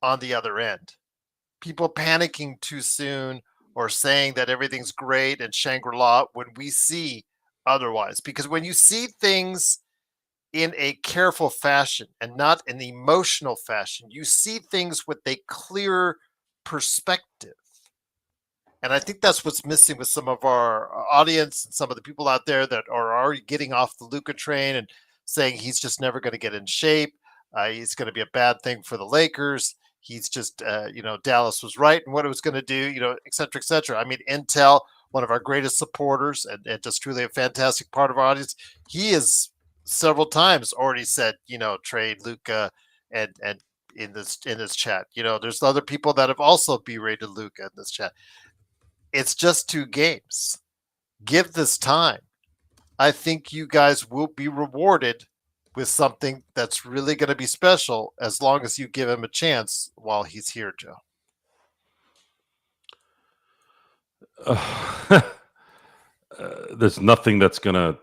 on the other end. People panicking too soon or saying that everything's great and Shangri-La when we see otherwise. Because when you see things in a careful fashion and not an emotional fashion, you see things with a clearer perspective. And I think that's what's missing with some of our audience and some of the people out there that are already getting off the Luka train and saying he's just never going to get in shape. He's going to be a bad thing for the Lakers. He's just, Dallas was right and what it was going to do, et cetera, et cetera. I mean, Intel, one of our greatest supporters and just truly a fantastic part of our audience, he has several times already said, trade Luka and in this chat. There's other people that have also berated Luka in this chat. It's just 2 games. Give this time. I think you guys will be rewarded with something that's really going to be special as long as you give him a chance while he's here, Joe. There's nothing that's going to...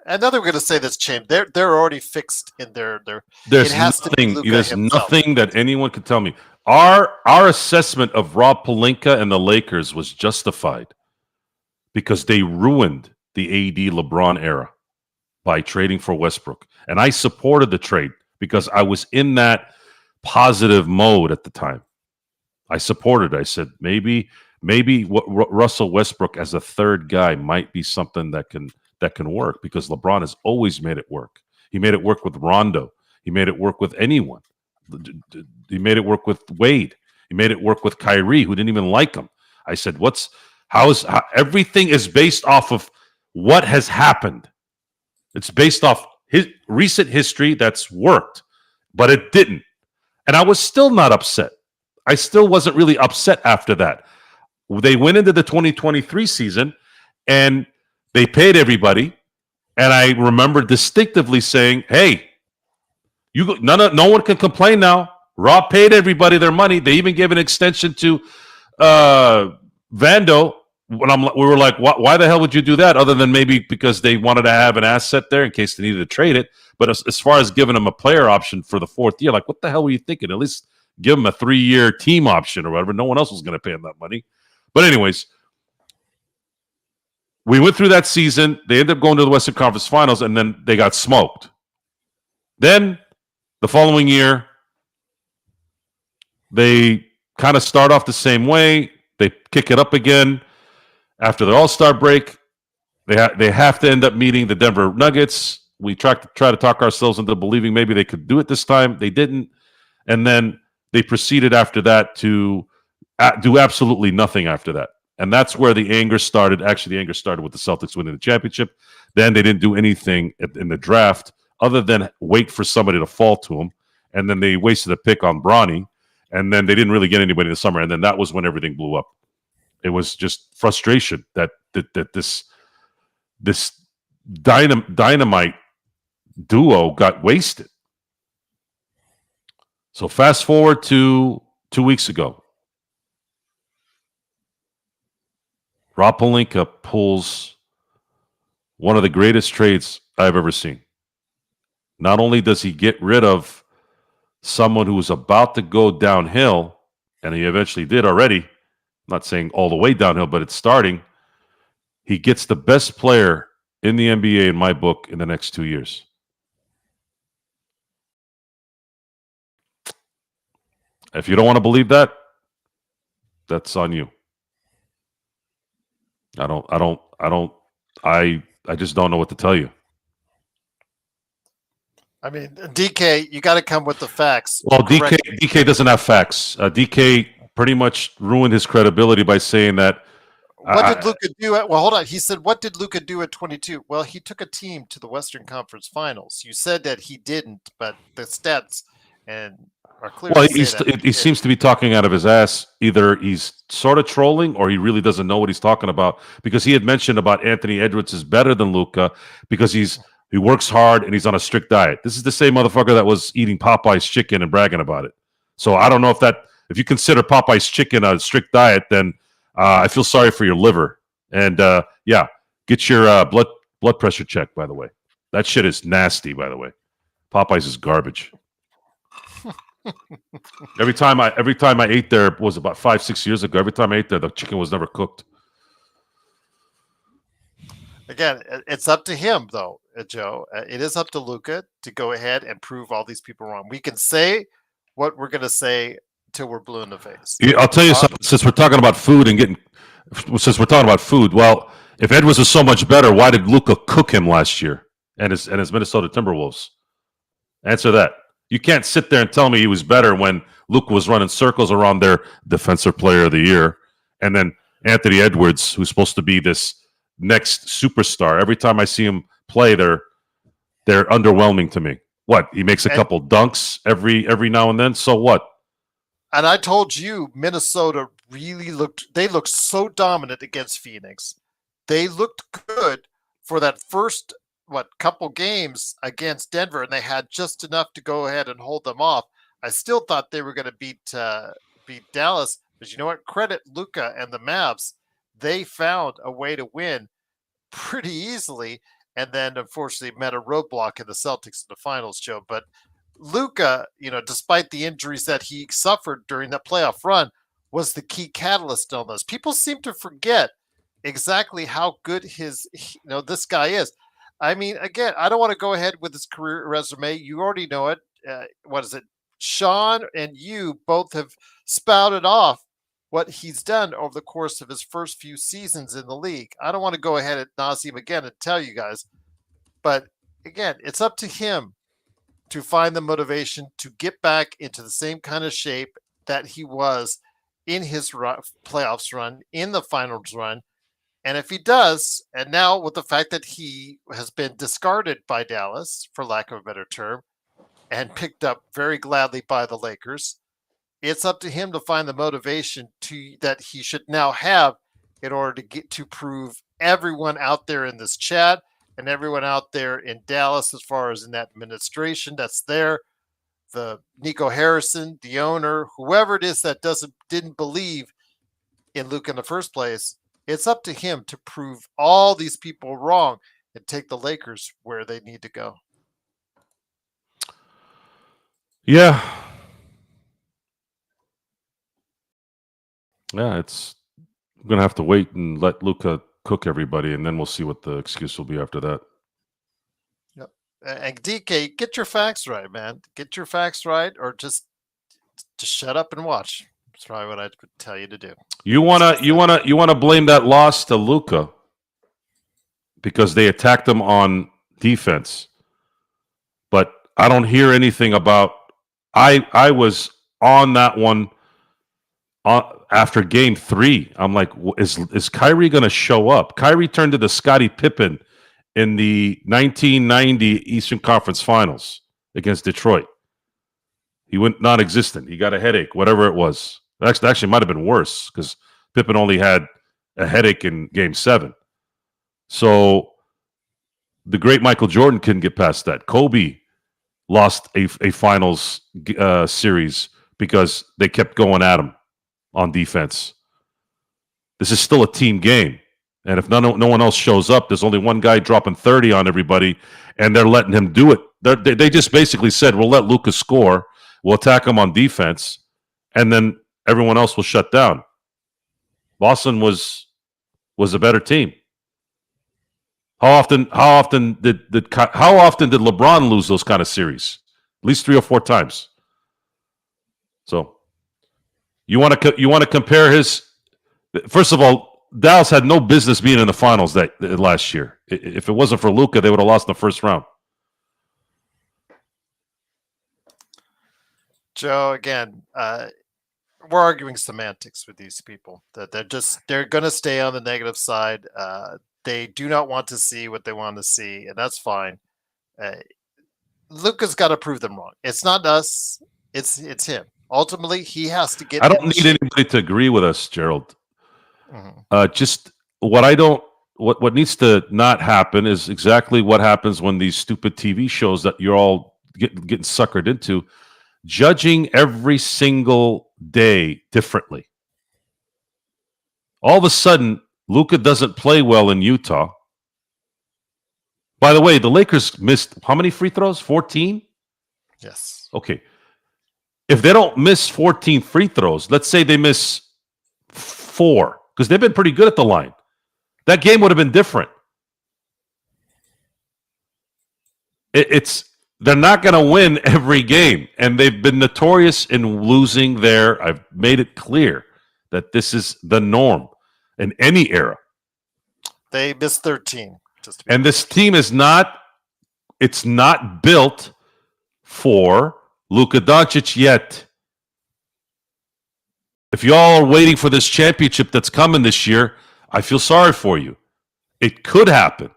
And nothing we're going to say that's changed. They're already fixed in their There's it has nothing, to be there's himself. nothing that anyone can tell me. Our assessment of Rob Pelinka and the Lakers was justified because they ruined the AD LeBron era by trading for Westbrook. And I supported the trade because I was in that positive mode at the time. I supported it. I said, maybe Russell Westbrook as a third guy might be something that can work because LeBron has always made it work. He made it work with Rondo. He made it work with anyone. He made it work with Wade. He made it work with Kyrie, who didn't even like him. I said, how everything is based off of what has happened. It's based off his recent history that's worked, but it didn't. And I was still not upset. I still wasn't really upset after that. They went into the 2023 season and they paid everybody. And I remember distinctively saying, hey, no one can complain now. Rob paid everybody their money. They even gave an extension to Vando. We were like, why the hell would you do that? Other than maybe because they wanted to have an asset there in case they needed to trade it. But as far as giving them a player option for the 4th year, like, what the hell were you thinking? At least give them a 3-year team option or whatever. No one else was going to pay them that money. But anyways, we went through that season. They ended up going to the Western Conference Finals, and then they got smoked. Then the following year, they kind of start off the same way. They kick it up again. After the All-Star break, they have to end up meeting the Denver Nuggets. We try to talk ourselves into believing maybe they could do it this time. They didn't. And then they proceeded after that to do absolutely nothing after that. And that's where the anger started. Actually, the anger started with the Celtics winning the championship. Then they didn't do anything in the draft other than wait for somebody to fall to them. And then they wasted a pick on Bronny. And then they didn't really get anybody in the summer. And then that was when everything blew up. It was just frustration that this dynamite duo got wasted. So fast forward to 2 weeks ago. Rob Pelinka pulls one of the greatest trades I've ever seen. Not only does he get rid of someone who was about to go downhill, and he eventually did already, I'm not saying all the way downhill, but it's starting. He gets the best player in the NBA in my book in the next 2 years. If you don't want to believe that, that's on you. I just don't know what to tell you. I mean, DK, you got to come with the facts. Well, DK doesn't have facts. DK pretty much ruined his credibility by saying that. What did Luka do? Well, hold on. He said, "What did Luka do at 22?" Well, he took a team to the Western Conference Finals. You said that he didn't, but the stats are clear. Well, he seems to be talking out of his ass. Either he's sort of trolling, or he really doesn't know what he's talking about. Because he had mentioned about Anthony Edwards is better than Luka because he works hard and he's on a strict diet. This is the same motherfucker that was eating Popeye's chicken and bragging about it. So I don't know if you consider Popeye's chicken a strict diet, then I feel sorry for your liver. And get your blood pressure checked. By the way, that shit is nasty. By the way, Popeye's is garbage. Every time I ate there was about 5-6 years ago. Every time I ate there, the chicken was never cooked. Again, it's up to him, though, Joe. It is up to Luka to go ahead and prove all these people wrong. We can say what we're going to say till we're blue in the face. I'll tell you something. Since we're talking about food well, if Edwards is so much better, why did Luka cook him last year and his Minnesota Timberwolves? Answer that. You can't sit there and tell me he was better when Luka was running circles around their defensive player of the year, and then Anthony Edwards, who's supposed to be this next superstar. Every time I see him play, they're underwhelming to me. What? He makes a couple dunks every now and then. So what? And I told you, Minnesota really looked so dominant against Phoenix. They looked good for that first couple games against Denver, and they had just enough to go ahead and hold them off. I still thought they were going to beat Dallas, but you know what? Credit Luka and the Mavs. They found a way to win pretty easily, and then unfortunately met a roadblock in the Celtics in the finals, Joe. But Luka, despite the injuries that he suffered during that playoff run, was the key catalyst on this. People seem to forget exactly how good this guy is. I mean, again, I don't want to go ahead with his career resume. You already know it. What is it? Sean and you both have spouted off what he's done over the course of his first few seasons in the league. I don't want to go ahead at nauseum again and tell you guys, but again, it's up to him to find the motivation to get back into the same kind of shape that he was in his playoffs run, in the finals run. And if he does, and now with the fact that he has been discarded by Dallas, for lack of a better term, and picked up very gladly by the Lakers, it's up to him to find the motivation that he should now have in order to prove everyone out there in this chat and everyone out there in Dallas, as far as in that administration that's there, the Nico Harrison, the owner, whoever it is that didn't believe in Luka in the first place. It's up to him to prove all these people wrong and take the Lakers where they need to go. Yeah. Yeah, I'm going to have to wait and let Luka cook everybody, and then we'll see what the excuse will be after that. Yep. And DK, get your facts right, man. Get your facts right, or just shut up and watch. That's probably what I'd tell you to do. You wanna blame that loss to Luka because they attacked him on defense, but I don't hear anything about. I was on that one after Game 3. I'm like, is Kyrie going to show up? Kyrie turned into Scottie Pippen in the 1990 Eastern Conference Finals against Detroit. He went non-existent. He got a headache, whatever it was. Actually, might have been worse because Pippen only had a headache in Game 7. So the great Michael Jordan couldn't get past that. Kobe lost a finals series because they kept going at him on defense. This is still a team game. And if no one else shows up, there's only one guy dropping 30 on everybody, and they're letting him do it. They just basically said, we'll let Luka score, we'll attack him on defense, and then everyone else will shut down. Boston was a better team. How often did LeBron lose those kind of series? At least 3 or 4 times. So you want to compare his? First of all, Dallas had no business being in the finals that last year. If it wasn't for Luka, they would have lost in the first round. Joe, again, we're arguing semantics with these people. That they're going to stay on the negative side. They do not want to see what they want to see, and that's fine. Luka's got to prove them wrong. It's not us. It's him. Ultimately, he has to get. I don't need anybody to agree with us, Gerald. Mm-hmm. Just what needs to not happen is exactly what happens when these stupid TV shows that you're all getting suckered into, judging every single day differently. All of a sudden, Luka doesn't play well in Utah. By the way, the Lakers missed how many free throws? 14? Yes. Okay. If they don't miss 14 free throws, let's say they miss 4, because they've been pretty good at the line, that game would have been different. They're not going to win every game, and they've been notorious in losing there. I've made it clear that this is the norm in any era. They missed 13. And this team is not built for Luka Doncic yet. If y'all are waiting for this championship that's coming this year, I feel sorry for you. It could happen,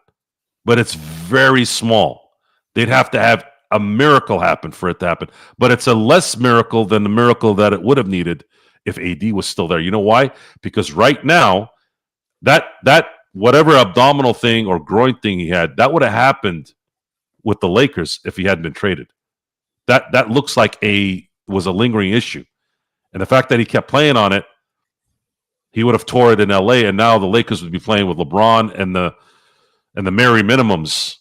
but it's very small. They'd have to have a miracle happen for it to happen. But it's a less miracle than the miracle that it would have needed if AD was still there. You know why? Because right now, that whatever abdominal thing or groin thing he had, that would have happened with the Lakers if he hadn't been traded. That looks like was a lingering issue. And the fact that he kept playing on it, he would have tore it in LA, and now the Lakers would be playing with LeBron and the merry minimums,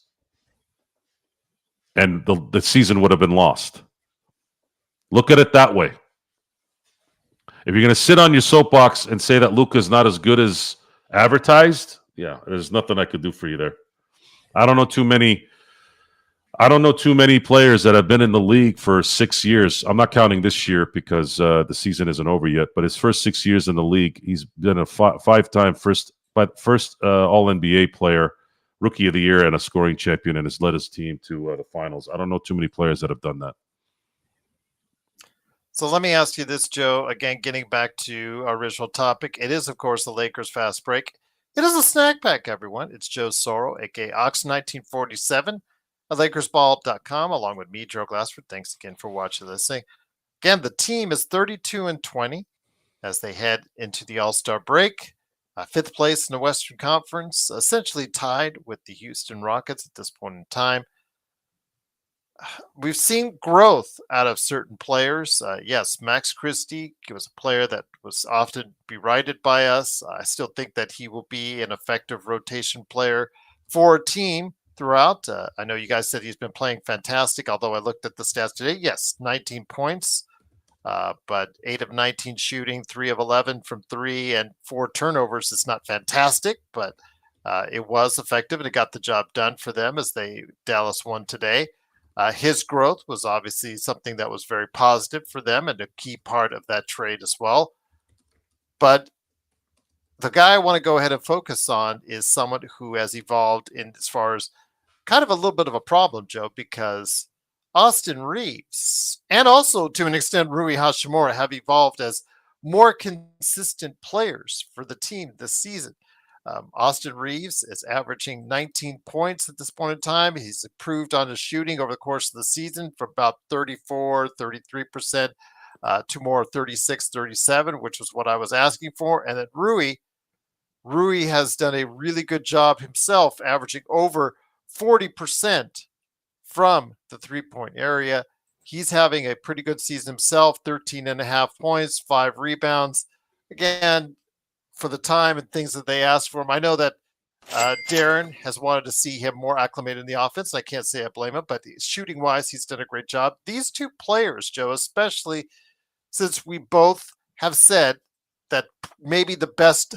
and the season would have been lost. Look at it that way. If you're going to sit on your soapbox and say that Luka is not as good as advertised, yeah, there's nothing I could do for you there. I don't know too many players that have been in the league for 6 years. I'm not counting this year because the season isn't over yet. But his first 6 years in the league, he's been a 5-time first All-NBA player, Rookie of the Year, and a scoring champion, and has led his team to the finals. I don't know too many players that have done that. So let me ask you this, Joe. Again, getting back to our original topic, it is, of course, the Lakers Fast Break. It is a snack pack, everyone. It's Joe Soro, a.k.a. Ox1947. at LakersBall.com, along with me, Joe Glassford. Thanks again for watching this thing. Again, the team is 32-20 as they head into the All-Star break. 5th place in the Western Conference, essentially tied with the Houston Rockets at this point in time. We've seen growth out of certain players. Yes, Max Christie was a player that was often berided by us. I still think that he will be an effective rotation player for a team throughout. I know you guys said he's been playing fantastic, although I looked at the stats today. Yes, 19 points, but 8 of 19 shooting, 3 of 11 from 3, and 4 turnovers. It's not fantastic, but it was effective, and it got the job done for them as Dallas won today. His growth was obviously something that was very positive for them and a key part of that trade as well. But the guy I want to go ahead and focus on is someone who has evolved in as far as kind of a little bit of a problem, Joe, because Austin Reeves and also to an extent Rui Hachimura have evolved as more consistent players for the team this season. Austin Reeves is averaging 19 points at this point in time. He's improved on his shooting over the course of the season from about 34, 33% to more 36, 37, which was what I was asking for. And then Rui has done a really good job himself, averaging over 40% from the three-point area. He's having a pretty good season himself, 13.5 points, 5 rebounds. Again, for the time and things that they asked for him. I know that Darren has wanted to see him more acclimated in the offense. I can't say I blame him, but shooting wise, he's done a great job. These two players, Joe, especially since we both have said that maybe the best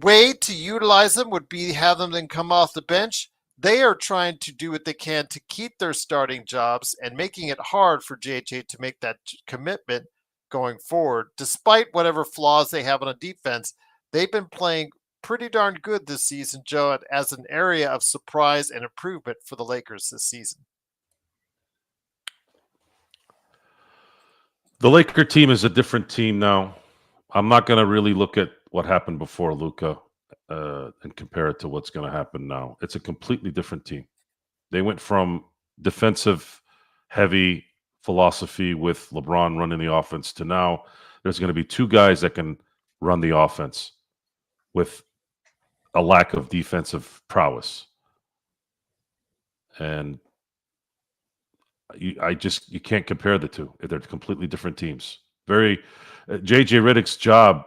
way to utilize them would be have them then come off the bench. They are trying to do what they can to keep their starting jobs and making it hard for JJ to make that commitment going forward. Despite whatever flaws they have on a defense, they've been playing pretty darn good this season, Joe, as an area of surprise and improvement for the Lakers this season. The Laker team is a different team now. I'm not going to really look at what happened before Luka and compare it to what's going to happen now. It's a completely different team. They went from defensive heavy philosophy with LeBron running the offense to now there's going to be two guys that can run the offense with a lack of defensive prowess. And you can't compare the two. They're completely different teams. JJ Redick's job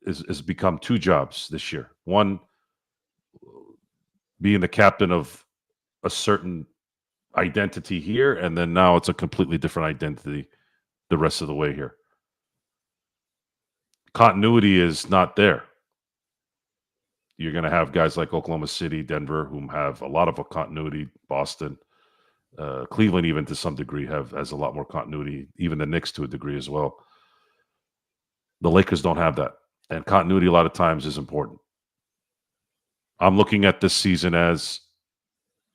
has become two jobs this year. One, being the captain of a certain identity here, and then now it's a completely different identity the rest of the way here. Continuity is not there. You're going to have guys like Oklahoma City, Denver, whom have a lot of a continuity. Boston, Cleveland, even to some degree, has a lot more continuity. Even the Knicks to a degree as well. The Lakers don't have that, and continuity a lot of times is important. I'm looking at this season as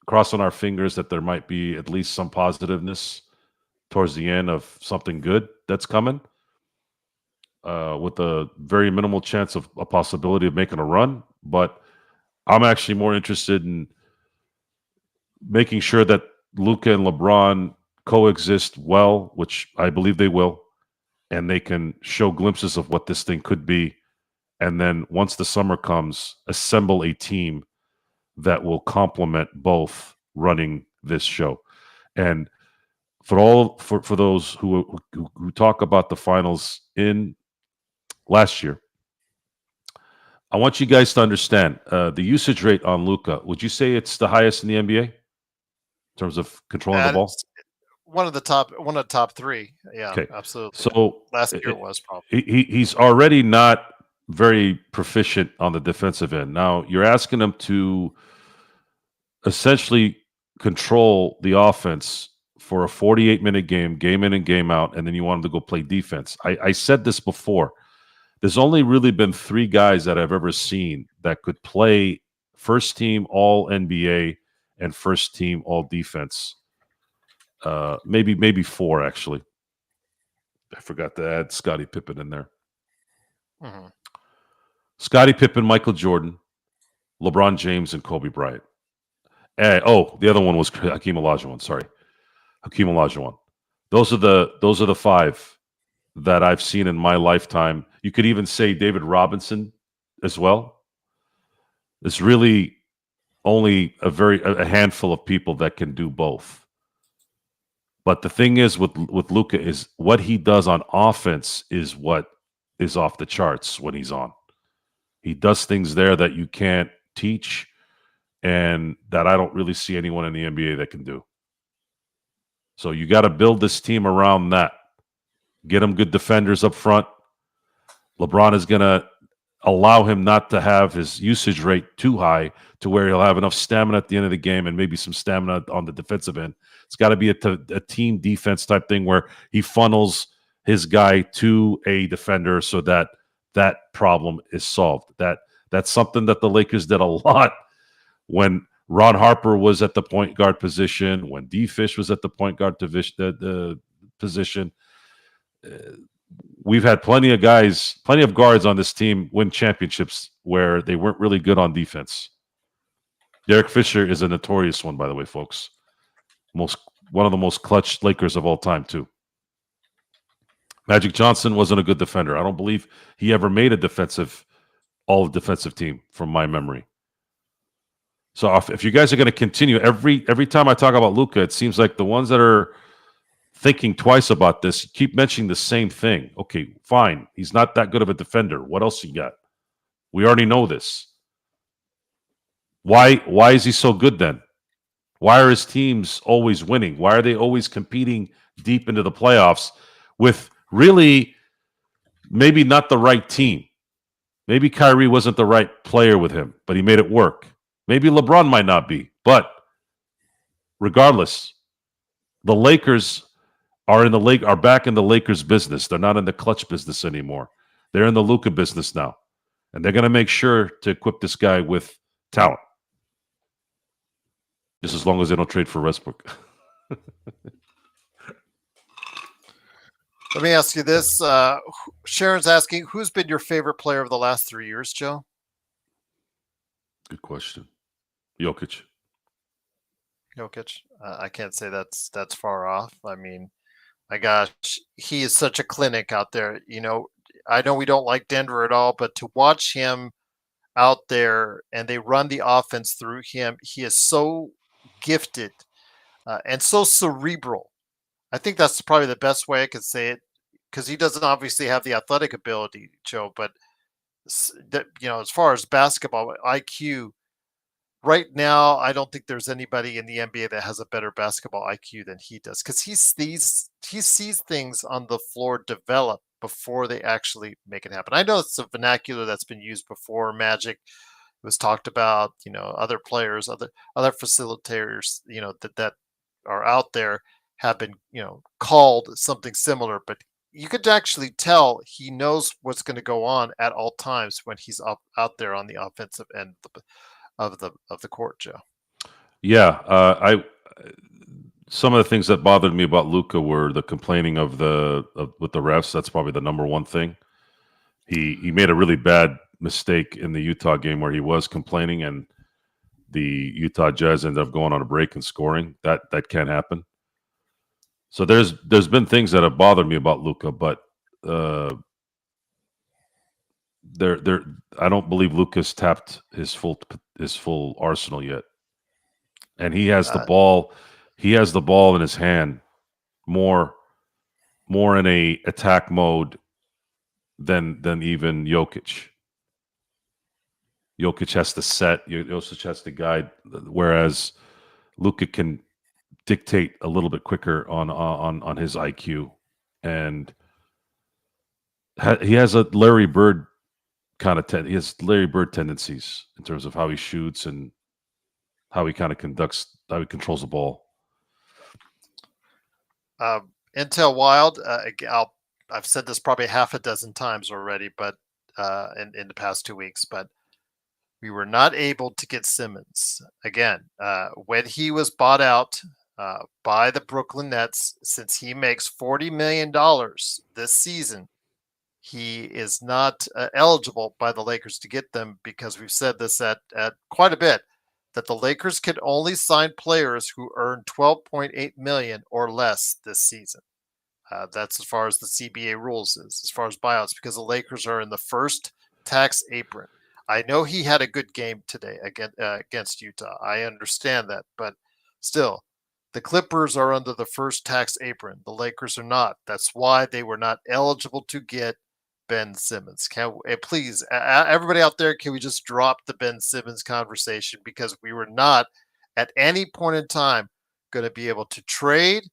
crossing our fingers that there might be at least some positiveness towards the end of something good that's coming, with a very minimal chance of a possibility of making a run. But I'm actually more interested in making sure that Luka and LeBron coexist well, which I believe they will, and they can show glimpses of what this thing could be. And then once the summer comes, assemble a team that will complement both running this show. And for those who talk about the finals in last year, I want you guys to understand the usage rate on Luka. Would you say it's the highest in the NBA in terms of controlling the ball? One of the top three. Yeah, okay. Absolutely. So last year was probably. He's already not very proficient on the defensive end. Now you're asking him to essentially control the offense for a 48-minute game in and game out, and then you want him to go play defense. I said this before. There's only really been three guys that I've ever seen that could play first team all NBA and first team all defense. Maybe four, actually. I forgot to add Scottie Pippen in there. Mm-hmm. Scottie Pippen, Michael Jordan, LeBron James, and Kobe Bryant. The other one was Hakeem Olajuwon. Sorry, Hakeem Olajuwon. Those are the five that I've seen in my lifetime. You could even say David Robinson as well. There's really only a handful of people that can do both. But the thing is with Luka is what he does on offense is what is off the charts when he's on. He does things there that you can't teach and that I don't really see anyone in the NBA that can do. So you got to build this team around that. Get him good defenders up front. LeBron is going to allow him not to have his usage rate too high to where he'll have enough stamina at the end of the game and maybe some stamina on the defensive end. It's got to be a team defense type thing where he funnels his guy to a defender so that problem is solved. That's something that the Lakers did a lot when Ron Harper was at the point guard position, when D. Fish was at the point guard position. We've had plenty of guards on this team win championships where they weren't really good on defense. Derek Fisher is a notorious one, by the way, folks. One of the most clutch Lakers of all time, too. Magic Johnson wasn't a good defender. I don't believe he ever made a all-defensive team from my memory. So if you guys are going to continue, every time I talk about Luka, it seems like the ones that are thinking twice about this keep mentioning the same thing. Okay, fine. He's not that good of a defender. What else you got? We already know this. Why is he so good then? Why are his teams always winning? Why are they always competing deep into the playoffs with really maybe not the right team? Maybe Kyrie wasn't the right player with him, but he made it work. Maybe LeBron might not be, but regardless, the Lakers are back in the Lakers business. They're not in the clutch business anymore. They're in the Luka business now, and they're going to make sure to equip this guy with talent. Just as long as they don't trade for Westbrook. Let me ask you this. Sharon's asking, who's been your favorite player of the last 3 years, Joe? Good question. Jokic. Jokic. I can't say that's far off. I mean, my gosh, he is such a clinic out there. I know we don't like Denver at all, but to watch him out there and they run the offense through him, he is so gifted and so cerebral. I think that's probably the best way I could say it, because he doesn't obviously have the athletic ability, Joe, but as far as basketball IQ, right now, I don't think there's anybody in the NBA that has a better basketball IQ than he does, because he sees things on the floor develop before they actually make it happen. I know it's a vernacular that's been used before. Magic was talked about, other players, other facilitators, that are out there have been, called something similar, but you could actually tell he knows what's going to go on at all times when he's out there on the offensive end of the court, Joe. Yeah, I some of the things that bothered me about Luka were the complaining with the refs. That's probably the number one thing. He made a really bad mistake in the Utah game where he was complaining, and the Utah Jazz ended up going on a break and scoring. That can't happen. So there's been things that have bothered me about Luka, but I don't believe Luka's tapped his full arsenal yet, and he has the ball. He has the ball in his hand more in a attack mode than even Jokic. Jokic has to set. Jokic has to guide, whereas Luka can dictate a little bit quicker on his IQ, and he has a Larry Bird kind of he has Larry Bird tendencies in terms of how he shoots and how he kind of how he controls the ball. Intel Wild, I've said this probably half a dozen times already, but in the past 2 weeks, but we were not able to get Simmons again when he was bought out by the Brooklyn Nets. Since he makes $40 million this season, he is not eligible by the Lakers to get them, because we've said this at quite a bit, that the Lakers could only sign players who earn $12.8 million or less this season. That's as far as the CBA rules is, as far as buyouts, because the Lakers are in the first tax apron. I know he had a good game today against Utah. I understand that, but still, the Clippers are under the first tax apron. The Lakers are not. That's why they were not eligible to get Ben Simmons. Please, everybody out there, can we just drop the Ben Simmons conversation, because we were not at any point in time going to be able to trade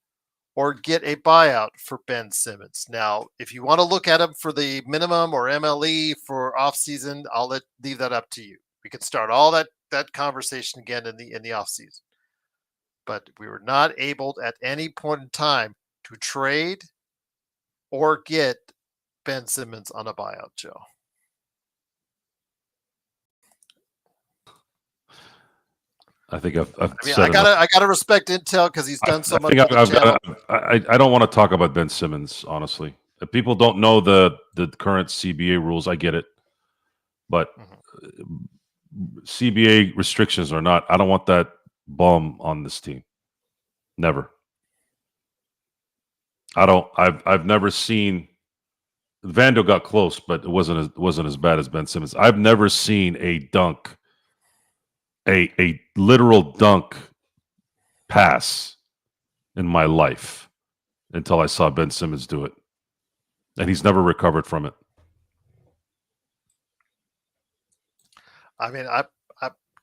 or get a buyout for Ben Simmons. Now, if you want to look at him for the minimum or MLE for offseason, I'll leave that up to you. We can start all that conversation again in the offseason. But we were not able at any point in time to trade or get Ben Simmons on a buyout, Joe. I think I've said I gotta respect Intel because he's done so much. I don't want to talk about Ben Simmons, honestly. If people don't know the current CBA rules, I get it, but CBA restrictions or not, I don't want that bum on this team. Never. I don't. I've never seen. Vando got close, but it wasn't as bad as Ben Simmons. I've never seen a dunk. A literal dunk pass in my life until I saw Ben Simmons do it. And he's never recovered from it. I mean,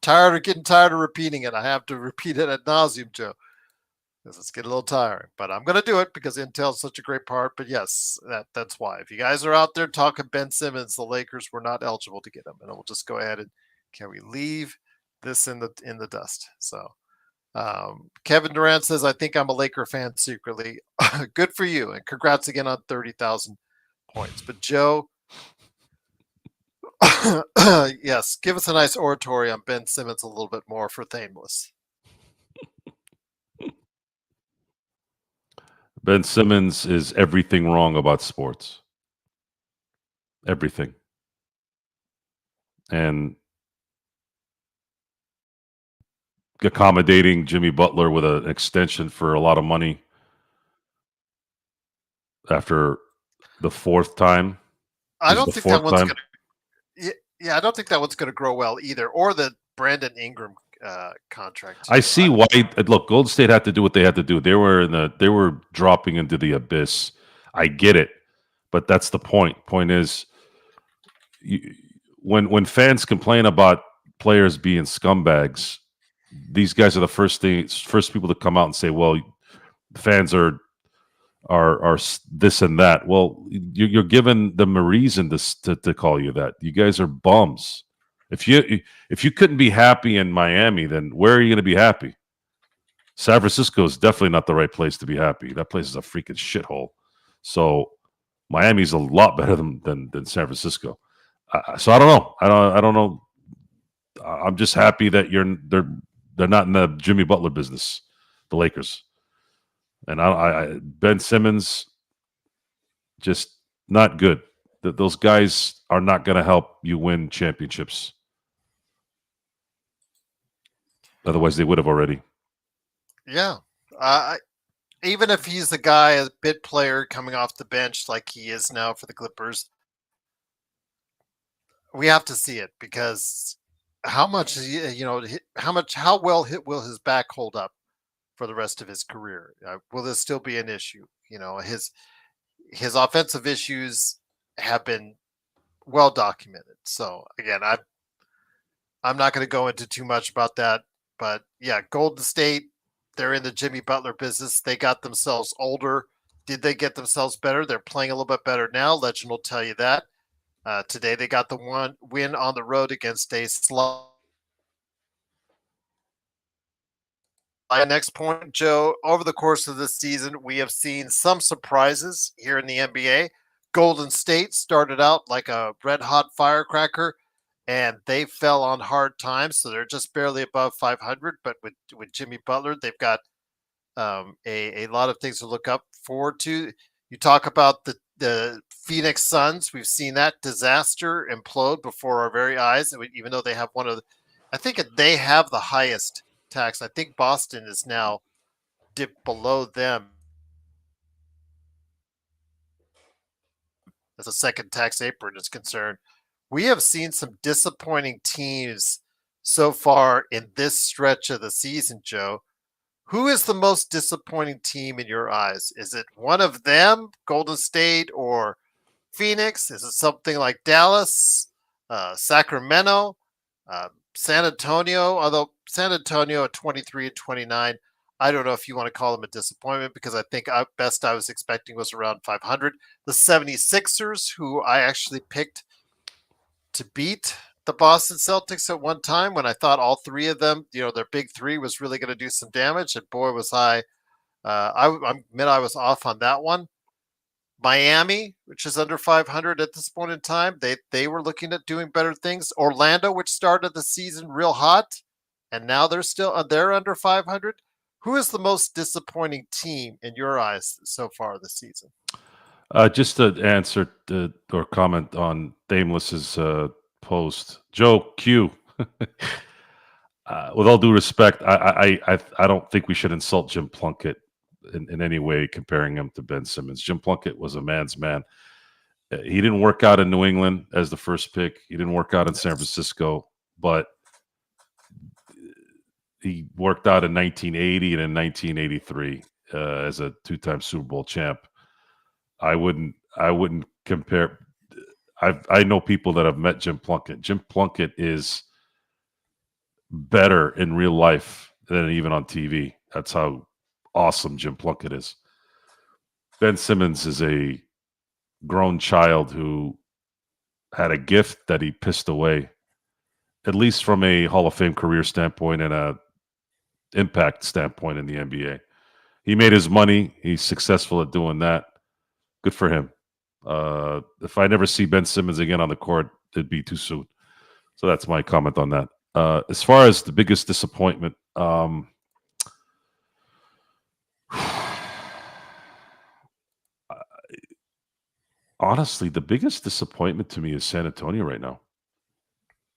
getting tired of repeating it. I have to repeat it ad nauseum, Joe, because it's getting a little tiring. But I'm going to do it because Intel's such a great part. But yes, that's why. If you guys are out there talking Ben Simmons, the Lakers were not eligible to get him, and we'll just go ahead and can we leave this in the dust? So. Kevin Durant says, I think I'm a Laker fan secretly. Good for you. And congrats again on 30,000 points. But Joe, yes, give us a nice oratory on Ben Simmons a little bit more for Thameless. Ben Simmons is everything wrong about sports. Everything. And accommodating Jimmy Butler with an extension for a lot of money after the fourth time. I don't think that one's going to. Yeah, I don't think that one's going to grow well either, or the Brandon Ingram contract. I see why. Look, Golden State had to do what they had to do. They were dropping into the abyss. I get it, but that's the point. Point is, when fans complain about players being scumbags, these guys are the first people to come out and say, "Well, fans are this and that." Well, you're giving them a reason to call you that. You guys are bums. If you couldn't be happy in Miami, then where are you going to be happy? San Francisco is definitely not the right place to be happy. That place is a freaking shithole. So Miami's a lot better than San Francisco. So I don't know. I don't know. I'm just happy that they're not in the Jimmy Butler business, the Lakers. And Ben Simmons, just not good. Those guys are not going to help you win championships. Otherwise, they would have already. Yeah. Even if he's the guy, a bit player coming off the bench like he is now for the Clippers, we have to see it because how much, how well will his back hold up for the rest of his career? Will this still be an issue? His offensive issues have been well documented. So again, I'm not going to go into too much about that, but yeah, Golden State, they're in the Jimmy Butler business. They got themselves older. Did they get themselves better? They're playing a little bit better now. Legend will tell you that. Today they got the one win on the road against a slot. My next point, Joe, over the course of this season, we have seen some surprises here in the NBA. Golden State started out like a red hot firecracker, and they fell on hard times, so they're just barely above 500. But with Jimmy Butler, they've got a lot of things to look up forward to. You talk about the Phoenix Suns. We've seen that disaster implode before our very eyes, even though they have I think they have the highest tax. I think Boston is now dipped below them as a second tax apron is concerned. We have seen some disappointing teams so far in this stretch of the season, Joe. Who is the most disappointing team in your eyes? Is it one of them, Golden State or Phoenix? Is it something like Dallas, Sacramento, San Antonio? Although San Antonio at 23 and 29, I don't know if you want to call them a disappointment because I think best I was expecting was around 500. The 76ers, who I actually picked to beat the Boston Celtics at one time when I thought all three of them, their big three was really going to do some damage. And boy, was I admit I was off on that one. Miami, which is under 500 at this point in time, they were looking at doing better things. Orlando, which started the season real hot, and now they're under 500. Who is the most disappointing team in your eyes so far this season? Just to answer or comment on Thameless's post, Joe Q. With all due respect, I don't think we should insult Jim Plunkett in any way, comparing him to Ben Simmons. Jim Plunkett was a man's man. He didn't work out in New England as the first pick. He didn't work out in San Francisco, but he worked out in 1980 and in 1983 as a two-time Super Bowl champ. I wouldn't compare. I know people that have met Jim Plunkett. Jim Plunkett is better in real life than even on TV. That's how awesome Jim Plunkett is. Ben Simmons is a grown child who had a gift that he pissed away, at least from a Hall of Fame career standpoint and a impact standpoint in the NBA. He made his money. He's successful at doing that. Good for him. If I never see Ben Simmons again on the court, it'd be too soon. So that's my comment on that. As far as the biggest disappointment, honestly, the biggest disappointment to me is San Antonio right now.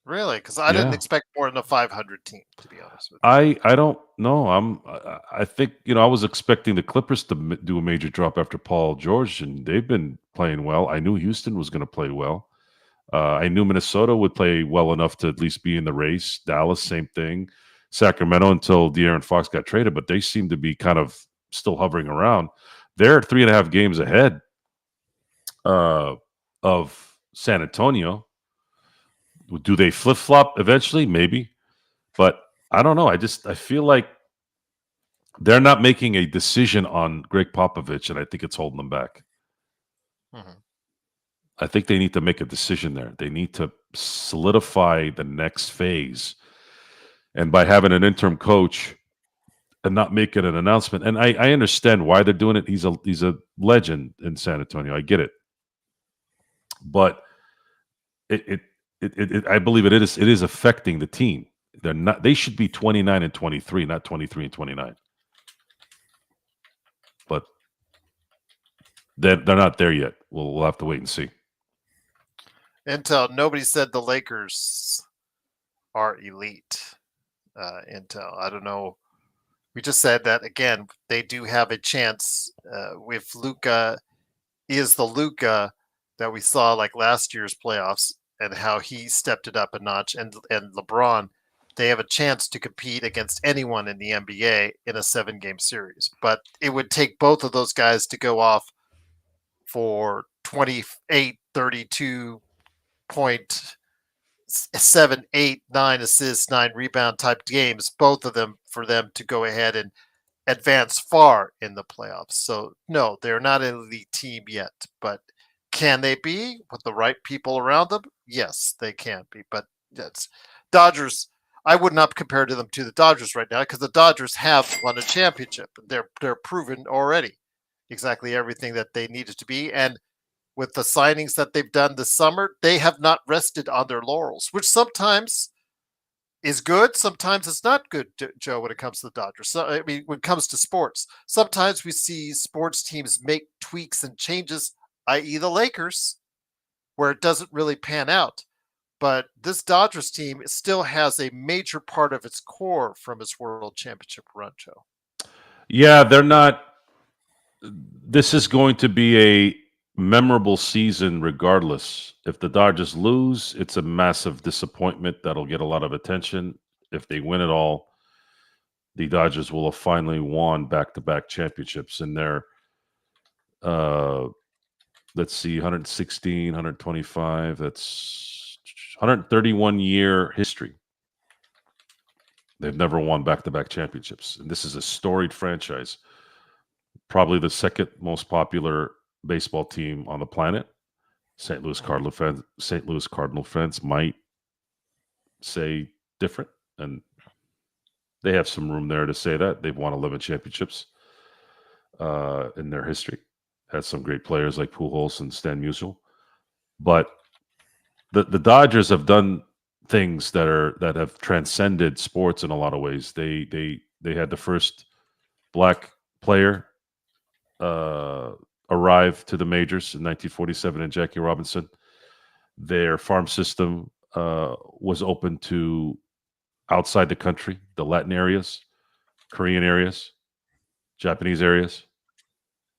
Really? Because I didn't Yeah. expect more than a 500 team, to be honest with you. I don't know. I think I was expecting the Clippers to do a major drop after Paul George, and they've been playing well. I knew Houston was going to play well. I knew Minnesota would play well enough to at least be in the race. Dallas, same thing. Sacramento until De'Aaron Fox got traded, but they seem to be kind of still hovering around. They're 3.5 games ahead of San Antonio. Do they flip flop eventually? Maybe, but I don't know. I feel like they're not making a decision on Greg Popovich, and I think it's holding them back. Mhm. I think they need to make a decision there. They need to solidify the next phase, and by having an interim coach and not making an announcement. And I understand why they're doing it. He's a legend in San Antonio. I get it, but I believe it is affecting the team. They're not. They should be 29-23, not 23-29. But they're not there yet. We'll have to wait and see. Intel, nobody said the Lakers are elite. Intel, I don't know. We just said that again. They do have a chance with Luka. Is the Luka that we saw like last year's playoffs and how he stepped it up a notch, and LeBron, they have a chance to compete against anyone in the NBA in a 7-game series. But it would take both of those guys to go off for 28, 32 point 7, 8, 9 assists, 9 rebound type games, both of them for them to go ahead and advance far in the playoffs. So no, they're not an elite team yet, but can they be with the right people around them? Yes, they can be. But that's Dodgers. I would not compare them to the Dodgers right now because the Dodgers have won a championship. They're proven already exactly everything that they needed to be, and with the signings that they've done this summer, they have not rested on their laurels, which sometimes is good. Sometimes it's not good, Joe, when it comes to the Dodgers. So, I mean, when it comes to sports, sometimes we see sports teams make tweaks and changes, i.e. the Lakers, where it doesn't really pan out. But this Dodgers team still has a major part of its core from its World Championship run, Joe. Yeah, they're not. This is going to be a memorable season regardless. If the Dodgers lose, it's a massive disappointment that'll get a lot of attention. If they win it all, the Dodgers will have finally won back-to-back championships in their let's see, 116, 125, that's 131 year history. They've never won back-to-back championships. And this is a storied franchise. Probably the second most popular baseball team on the planet. St. Louis Cardinal fans might say different, and they have some room there to say that. They've won 11 championships in their history. Had some great players like Pujols and Stan Musial. But the Dodgers have done things that have transcended sports in a lot of ways. They had the first black player arrive to the majors in 1947 in Jackie Robinson. Their farm system was open to outside the country, the Latin areas, Korean areas, Japanese areas.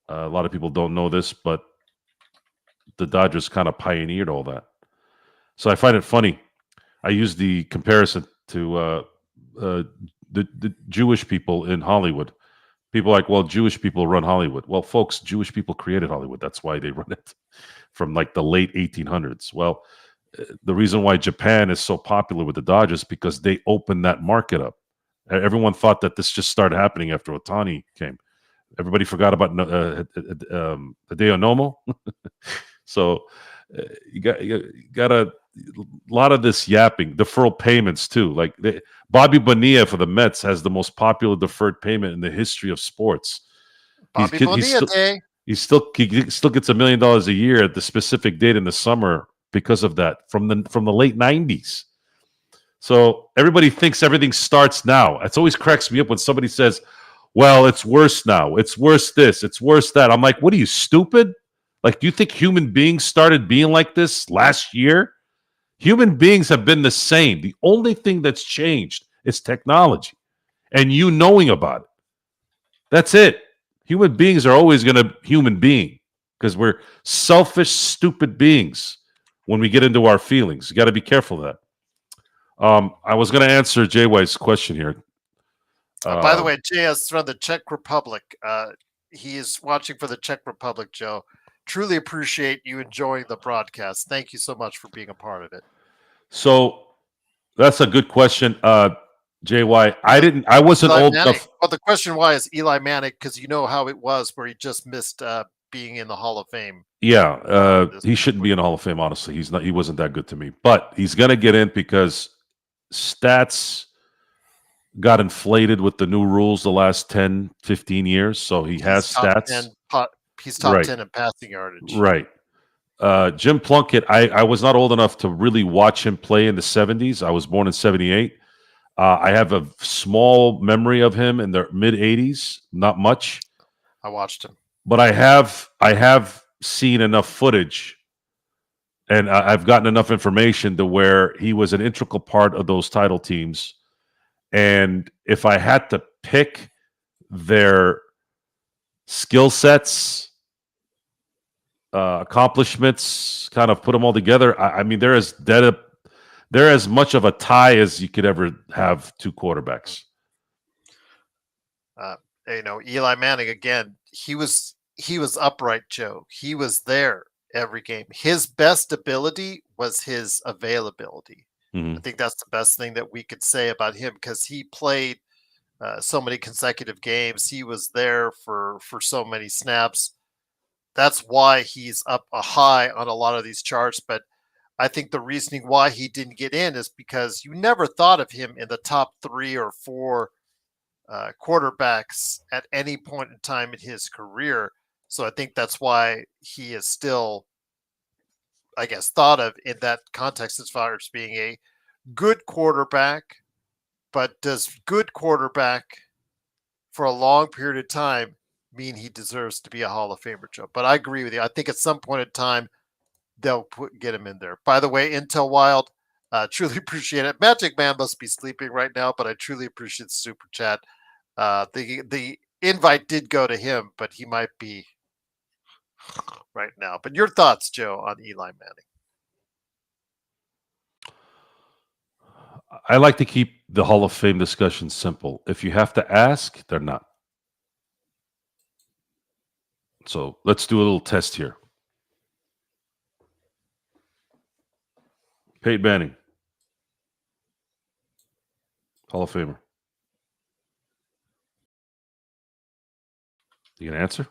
A lot of people don't know this, but the Dodgers kind of pioneered all that. So I find it funny. I use the comparison to the Jewish people in Hollywood. People are like, well, Jewish people run Hollywood. Well, folks, Jewish people created Hollywood. That's why they run it from like the late 1800s. Well, The reason why Japan is so popular with the Dodgers because they opened that market up. Everyone thought that this just started happening after Otani came. Everybody forgot about Hideo Nomo. So you got a lot of this yapping, deferral payments too. Like Bobby Bonilla for the Mets has the most popular deferred payment in the history of sports. Bobby Bonilla Day. He still gets $1 million a year at the specific date in the summer because of that from the late '90s. So everybody thinks everything starts now. It always cracks me up when somebody says, "Well, it's worse now. It's worse this. It's worse that." I'm like, "What are you, stupid? Like, do you think human beings started being like this last year? Human beings have been the same. The only thing that's changed is technology and you knowing about it. That's it. Human beings are always going to human being because we're selfish, stupid beings when we get into our feelings. You got to be careful of that." I was going to answer Jay White's question here. By the way, Jay is from the Czech Republic. He is watching for the Czech Republic, Joe. Truly appreciate you enjoying the broadcast. Thank you so much for being a part of it. So that's a good question, JY. I wasn't Eli old Manning. enough. Well, the question why is Eli Manning, because you know how it was where he just missed being in the Hall of Fame. Yeah, he shouldn't be in the Hall of Fame, honestly. He's not. He wasn't that good to me. But he's going to get in because stats got inflated with the new rules the last 10, 15 years. So he's stats. He's top 10 in passing yardage. Right. Jim Plunkett, I was not old enough to really watch him play in the 70s. I was born in 78. I have a small memory of him in the mid 80s, not much. I watched him. But I have seen enough footage and I've gotten enough information to where he was an integral part of those title teams. And if I had to pick their skill sets, accomplishments, kind of put them all together, I mean, they're as much of a tie as you could ever have two quarterbacks. Eli Manning, again, he was upright, Joe. He was there every game. His best ability was his availability. Mm-hmm. I think that's the best thing that we could say about him because he played so many consecutive games. He was there for so many snaps. That's why he's up a high on a lot of these charts. But I think the reasoning why he didn't get in is because you never thought of him in the top 3 or 4 quarterbacks at any point in time in his career. So I think that's why he is still, I guess, thought of in that context as far as being a good quarterback. But does good quarterback for a long period of time mean he deserves to be a Hall of Famer, Joe? But I agree with you. I think at some point in time, they'll get him in there. By the way, Intel Wild, truly appreciate it. Magic Man must be sleeping right now, but I truly appreciate the super chat. The invite did go to him, but he might be right now. But your thoughts, Joe, on Eli Manning? I like to keep the Hall of Fame discussion simple. If you have to ask, they're not. So let's do a little test here. Peyton Manning, Hall of Famer. You gonna answer?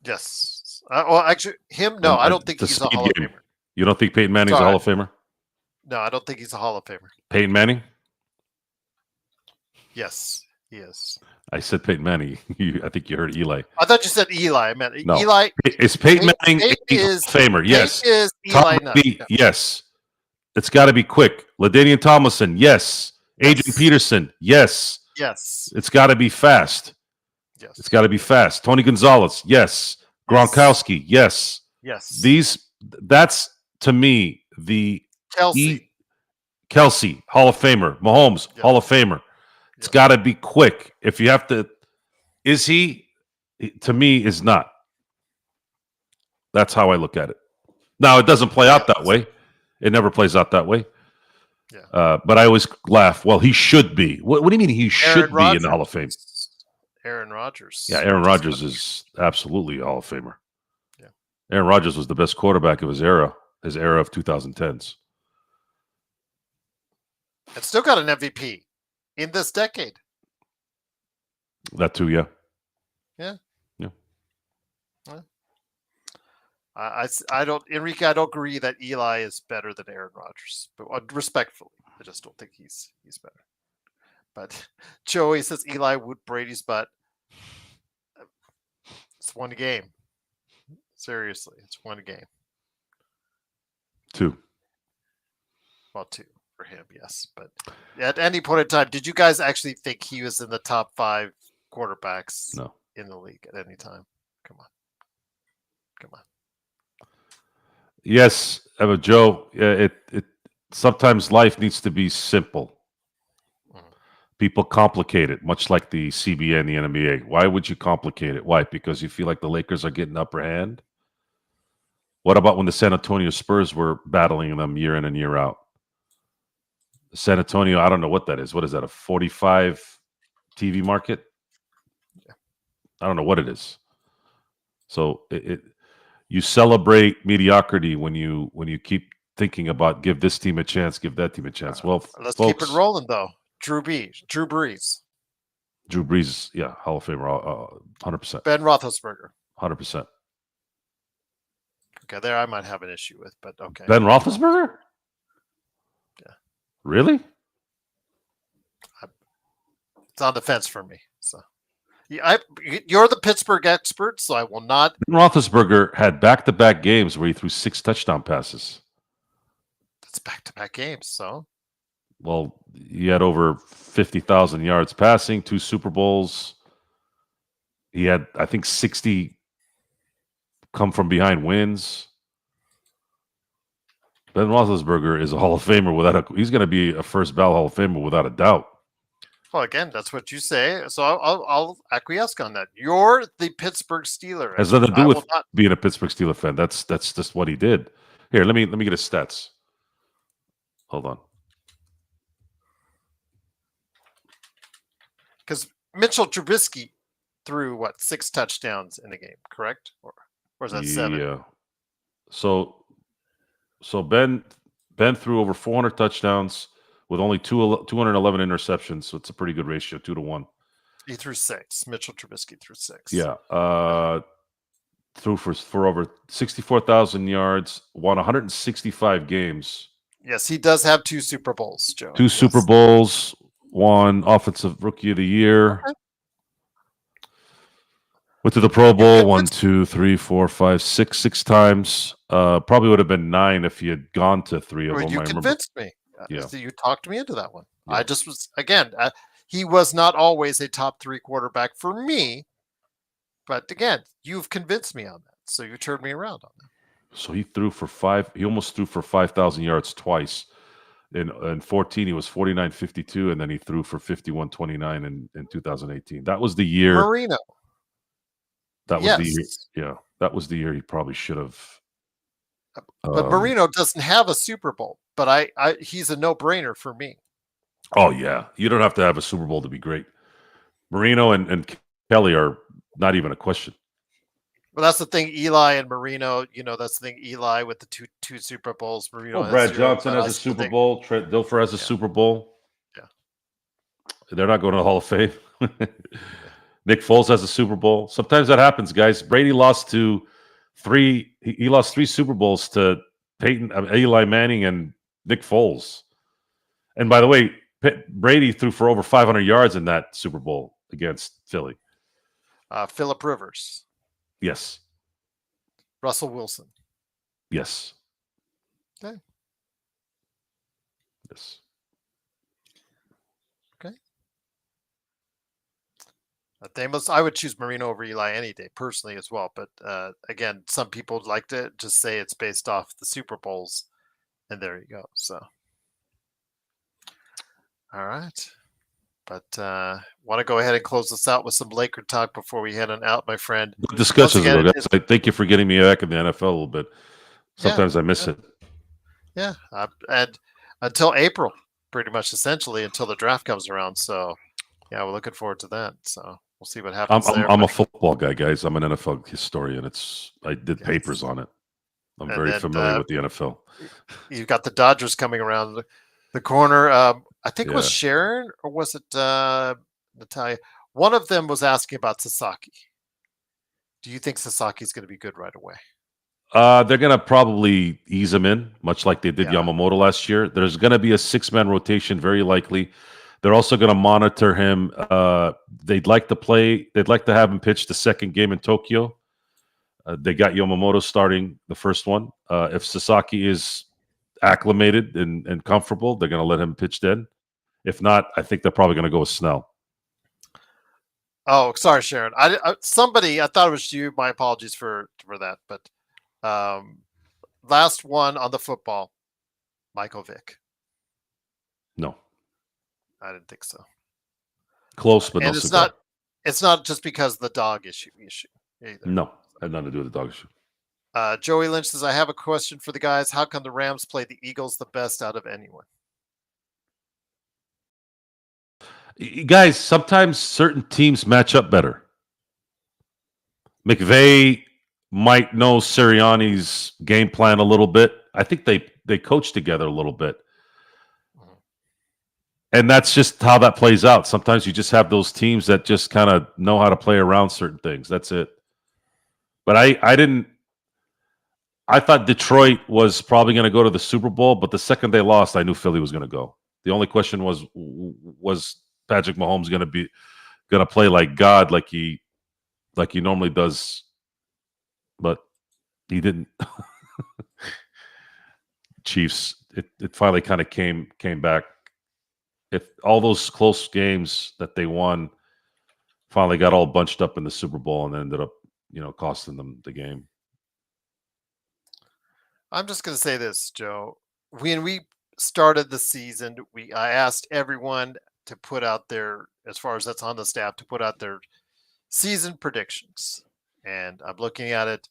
Yes. Well, actually, him, no, I don't think he's a Hall of Famer. You don't think Peyton Manning's a Hall of Famer? No, I don't think he's a Hall of Famer. Peyton Manning? Yes, he is. I said Peyton Manning. I think you heard Eli. I thought you said Eli. I meant no. Eli. Is Peyton Manning a Hall of Famer? Yes. Is Eli Yes. It's got to be quick. LaDainian Tomlinson, yes. Adrian Peterson, yes. Yes. It's got to be fast. Yes. It's got to be fast. Tony Gonzalez, yes. Gronkowski, yes. Yes. That's to me the Kelsey, Hall of Famer. Mahomes, Hall of Famer. It's got to be quick. If you have to, is he? To me, is not. That's how I look at it. Now, it doesn't play out that way. It never plays out that way. Yeah. But I always laugh. Well, he should be. What do you mean he should be in the Hall of Fame? Aaron Rodgers. Yeah, Aaron Rodgers is absolutely a Hall of Famer. Yeah. Aaron Rodgers was the best quarterback of his era. his era of 2010s. And still got an MVP in this decade. That too, yeah. Yeah. Yeah. I don't, Enrique, I don't agree that Eli is better than Aaron Rodgers, but respectfully, I just don't think he's better. But Joey says Eli would Brady's butt. It's one game. Seriously, it's one game. 2. Well, 2 for him, yes. But at any point in time, did you guys actually think he was in the top 5 quarterbacks No. in the league at any time? Come on. Yes, Joe. It sometimes life needs to be simple. People complicate it, much like the CBA and the NBA. Why would you complicate it? Why? Because you feel like the Lakers are getting upper hand? What about when the San Antonio Spurs were battling them year in and year out? San Antonio, I don't know what that is. What is that, a 45 TV market? Yeah. I don't know what it is. So you celebrate mediocrity when you keep thinking about give this team a chance, give that team a chance. Well, let's folks, keep it rolling though. Drew Brees, yeah, Hall of Famer, 100%. Ben Roethlisberger, 100%. Okay, there I might have an issue with, but okay. Ben Roethlisberger? Yeah. Really? It's on the fence for me. So, you're the Pittsburgh expert, so I will not. Ben Roethlisberger had back-to-back games where he threw 6 touchdown passes. That's back-to-back games, so. Well, he had over 50,000 yards passing, 2 Super Bowls. He had, I think, 60 come from behind wins. Ben Roethlisberger is a Hall of Famer he's going to be a first ballot Hall of Famer without a doubt. Well, again, that's what you say, so I'll acquiesce on that. You're the Pittsburgh Steeler. Has nothing to do with being a Pittsburgh Steeler fan. That's just what he did. Here, let me get his stats. Hold on. Because Mitchell Trubisky threw 6 touchdowns in a game, correct? Or is that 7? Yeah. So Ben threw over 400 touchdowns with only 211 interceptions. So it's a pretty good ratio, 2-1. He threw 6. Mitchell Trubisky threw 6. Yeah. Threw for over 64,000 yards, won 165 games. Yes, he does have 2 Super Bowls, Joe. 2 Super Bowls, won Offensive Rookie of the Year. Okay. Went to the Pro Bowl 1, 2, 3, 4, 5, 6 times. Probably would have been 9 if he had gone to 3 of them. You convinced me. Yeah. You talked me into that one. Yeah. I just was, again, he was not always a top 3 quarterback for me. But again, you've convinced me on that. So you turned me around on that. So he threw for 5. He almost threw for 5,000 yards twice. In 14, he was 49-52, and then he threw for 51-29 in 2018. That was the year. Marino. That was the year. Yeah, that was the year he probably should have. But Marino doesn't have a Super Bowl, but he's a no-brainer for me. Oh yeah, you don't have to have a Super Bowl to be great. Marino and Kelly are not even a question. Well, that's the thing. Eli and Marino, that's the thing. Eli with the two Super Bowls. Marino. Brad Johnson has a Super Bowl. Trent Dilfer has a Super Bowl. Yeah, they're not going to the Hall of Fame. Nick Foles has a Super Bowl. Sometimes that happens, guys. Brady lost to 3. He lost 3 Super Bowls to Eli Manning and Nick Foles. And by the way, Brady threw for over 500 yards in that Super Bowl against Philly. Phillip Rivers. Yes. Russell Wilson. Yes. Okay. Yes. Okay. I would choose Marino over Eli any day, personally as well. But again, some people like to just say it's based off the Super Bowls, and there you go. So, all right. But want to go ahead and close this out with some Laker talk before we head on out, my friend. Good discussions, though, guys. I thank you for getting me back in the NFL a little bit. Sometimes I miss it. Yeah, and until April, pretty much, essentially, until the draft comes around. So, yeah, we're looking forward to that. So we'll see what happens there. I'm a football guy, guys. I'm an NFL historian. I did papers on it. I'm And very then familiar with the NFL. you've got the Dodgers coming around the corner. I think it was Yeah. Sharon or was it Natalia? One of them was asking about Sasaki. Do you think Sasaki's going to be good right away? They're going to probably ease him in, much like they did Yeah. Yamamoto last year. There's going to be a 6-man rotation, very likely. They're also going to monitor him. They'd like to have him pitch the second game in Tokyo. They got Yamamoto starting the first one. If Sasaki is acclimated and comfortable, they're going to let him pitch then. If not, I think they're probably going to go with Snell. Oh, sorry, Sharon. Somebody, I thought it was you. My apologies for that. But last one on the football, Michael Vick. No. I didn't think so. Close, but no And it's cigar. not. It's not just because of the dog issue either. No, had nothing to do with the dog issue. Joey Lynch says, "I have a question for the guys. How come the Rams play the Eagles the best out of anyone?" Guys, sometimes certain teams match up better. McVay might know Sirianni's game plan a little bit. I think they coach together a little bit. And that's just how that plays out. Sometimes you just have those teams that just kind of know how to play around certain things. That's it. But I thought Detroit was probably going to go to the Super Bowl, but the second they lost, I knew Philly was going to go. The only question was Patrick Mahomes going to play like God, like he normally does, but he didn't. Chiefs, it finally kind of came back. If all those close games that they won finally got all bunched up in the Super Bowl and ended up, costing them the game. I'm just going to say this, Joe. When we started the season, I asked everyone to put out their, as far as that's on the staff, to put out their season predictions. And I'm looking at it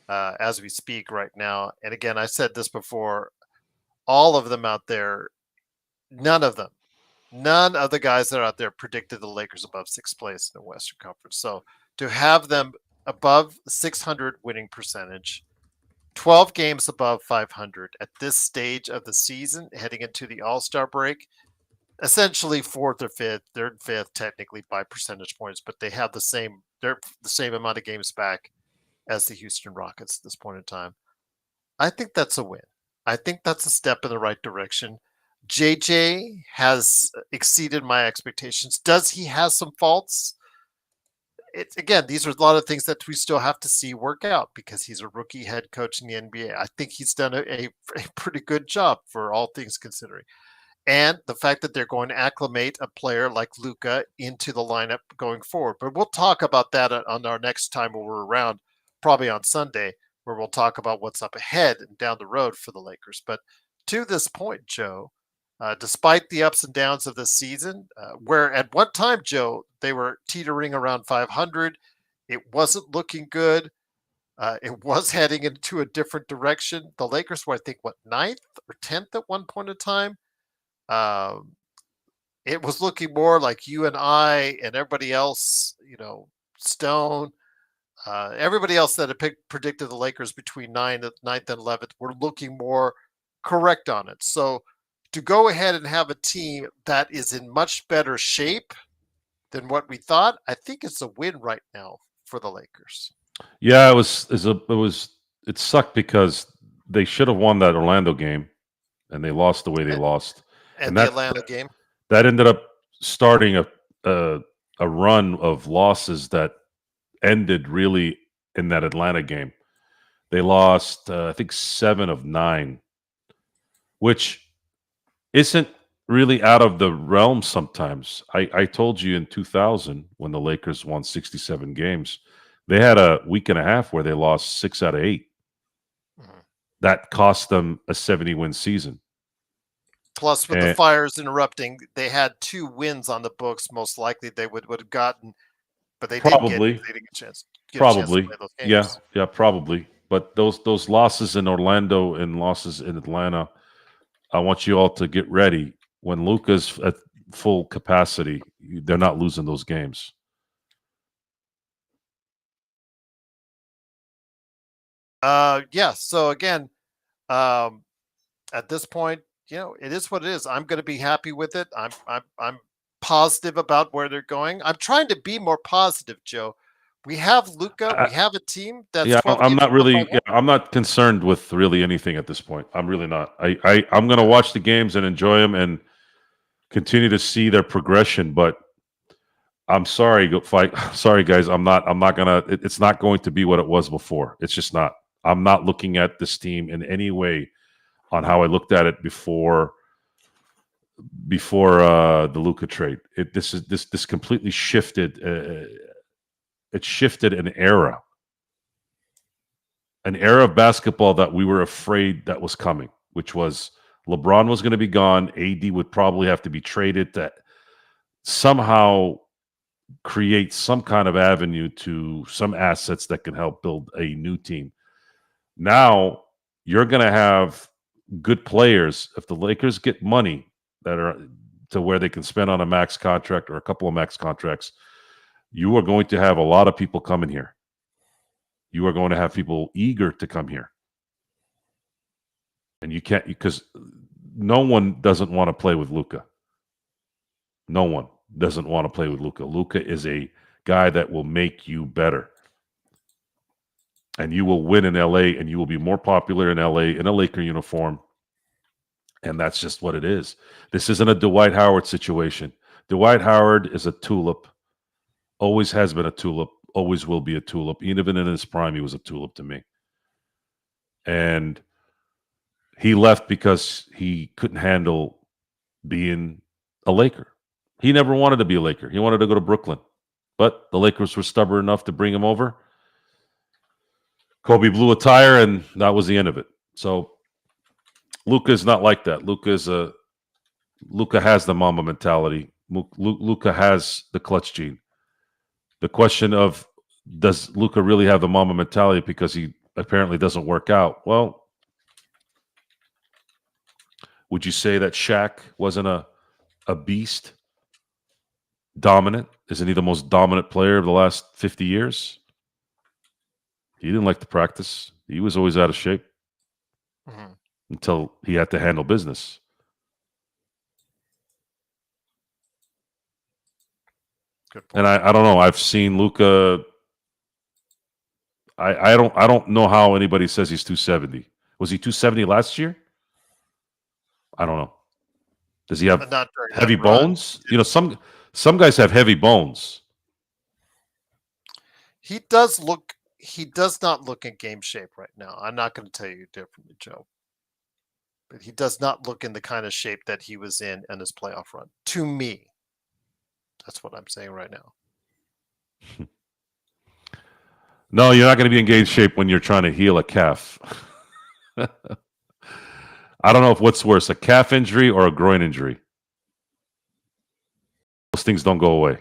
as we speak right now. And again, I said this before, all of them out there, none of the guys that are out there predicted the Lakers above sixth place in the Western Conference. So to have them above 600 winning percentage, 12 games above 500 at this stage of the season, heading into the All-Star break, essentially fourth or fifth, third and fifth, technically by percentage points, but they're the same amount of games back as the Houston Rockets at this point in time. I think that's a win. I think that's a step in the right direction. JJ has exceeded my expectations. Does he have some faults? Again, these are a lot of things that we still have to see work out because he's a rookie head coach in the NBA. I think he's done a pretty good job for all things considering. And the fact that they're going to acclimate a player like Luka into the lineup going forward. But we'll talk about that on our next time when we're around, probably on Sunday, where we'll talk about what's up ahead and down the road for the Lakers. But to this point, Joe, despite the ups and downs of this season, where at one time, Joe, they were teetering around 500. It wasn't looking good. It was heading into a different direction. The Lakers were, I think, ninth or 10th at one point in time. It was looking more like you and I and everybody else, Stone, everybody else that had predicted the Lakers between 9th and 11th were looking more correct on it. So to go ahead and have a team that is in much better shape than what we thought, I think it's a win right now for the Lakers. Yeah, it sucked because they should have won that Orlando game, and they lost the way they lost. And the Atlanta game that ended up starting a run of losses that ended really in that Atlanta game. They lost, I think, 7 of 9, which isn't really out of the realm sometimes. I told you in 2000 when the Lakers won 67 games, they had a week and a half where they lost 6 out of 8. Mm-hmm. That cost them a 70-win season. Plus, with the fires interrupting, they had 2 wins on the books. Most likely, they would have gotten, but they didn't get a chance. Probably, to play those games. Yeah, probably. But those losses in Orlando and losses in Atlanta, I want you all to get ready. When Luka's at full capacity, they're not losing those games. Yeah. So again, um, at this point, it is what it is. I'm going to be happy with it. I'm positive about where they're going. I'm trying to be more positive, Joe. We have Luka. I, We have a team that's yeah, 12 I'm games not above really. Yeah, 500. I'm not concerned with really anything at this point. I'm really not. I'm going to watch the games and enjoy them and continue to see their progression. But I'm sorry, fight. Sorry, guys. I'm not gonna. It's not going to be what it was before. It's just not. I'm not looking at this team in any way on how I looked at it before the Luka trade. This completely shifted. It shifted an era of basketball that we were afraid that was coming, which was LeBron was going to be gone. AD would probably have to be traded to somehow create some kind of avenue to some assets that can help build a new team. Now you're going to have good players. If the Lakers get money that are to where they can spend on a max contract or a couple of max contracts, you are going to have a lot of people coming here. You are going to have people eager to come here. And you can't, because no one doesn't want to play with Luka. No one doesn't want to play with Luka. Luka is a guy that will make you better. And you will win in LA and you will be more popular in LA in a Laker uniform. And that's just what it is. This isn't a Dwight Howard situation. Dwight Howard is a tulip, always has been a tulip, always will be a tulip. Even in his prime, he was a tulip to me. And he left because he couldn't handle being a Laker. He never wanted to be a Laker. He wanted to go to Brooklyn. But the Lakers were stubborn enough to bring him over. Kobe blew a tire, and that was the end of it. So Luka is not like that. Luka has the mama mentality. Luka has the clutch gene. The question of does Luka really have the mama mentality because he apparently doesn't work out? Well, would you say that Shaq wasn't a beast? Dominant? Isn't he the most dominant player of the last 50 years? He didn't like to practice. He was always out of shape Mhm. until he had to handle business. Good And point. I don't know. I've seen Luka. I don't know how anybody says he's 270. Was he 270 last year? I don't know. Does he have Not during that heavy run. bones? Some guys have heavy bones. He does look. He does not look in game shape right now. I'm not going to tell you differently, Joe. But he does not look in the kind of shape that he was in his playoff run. To me, that's what I'm saying right now. No, you're not going to be in game shape when you're trying to heal a calf. I don't know if what's worse, a calf injury or a groin injury. Those things don't go away.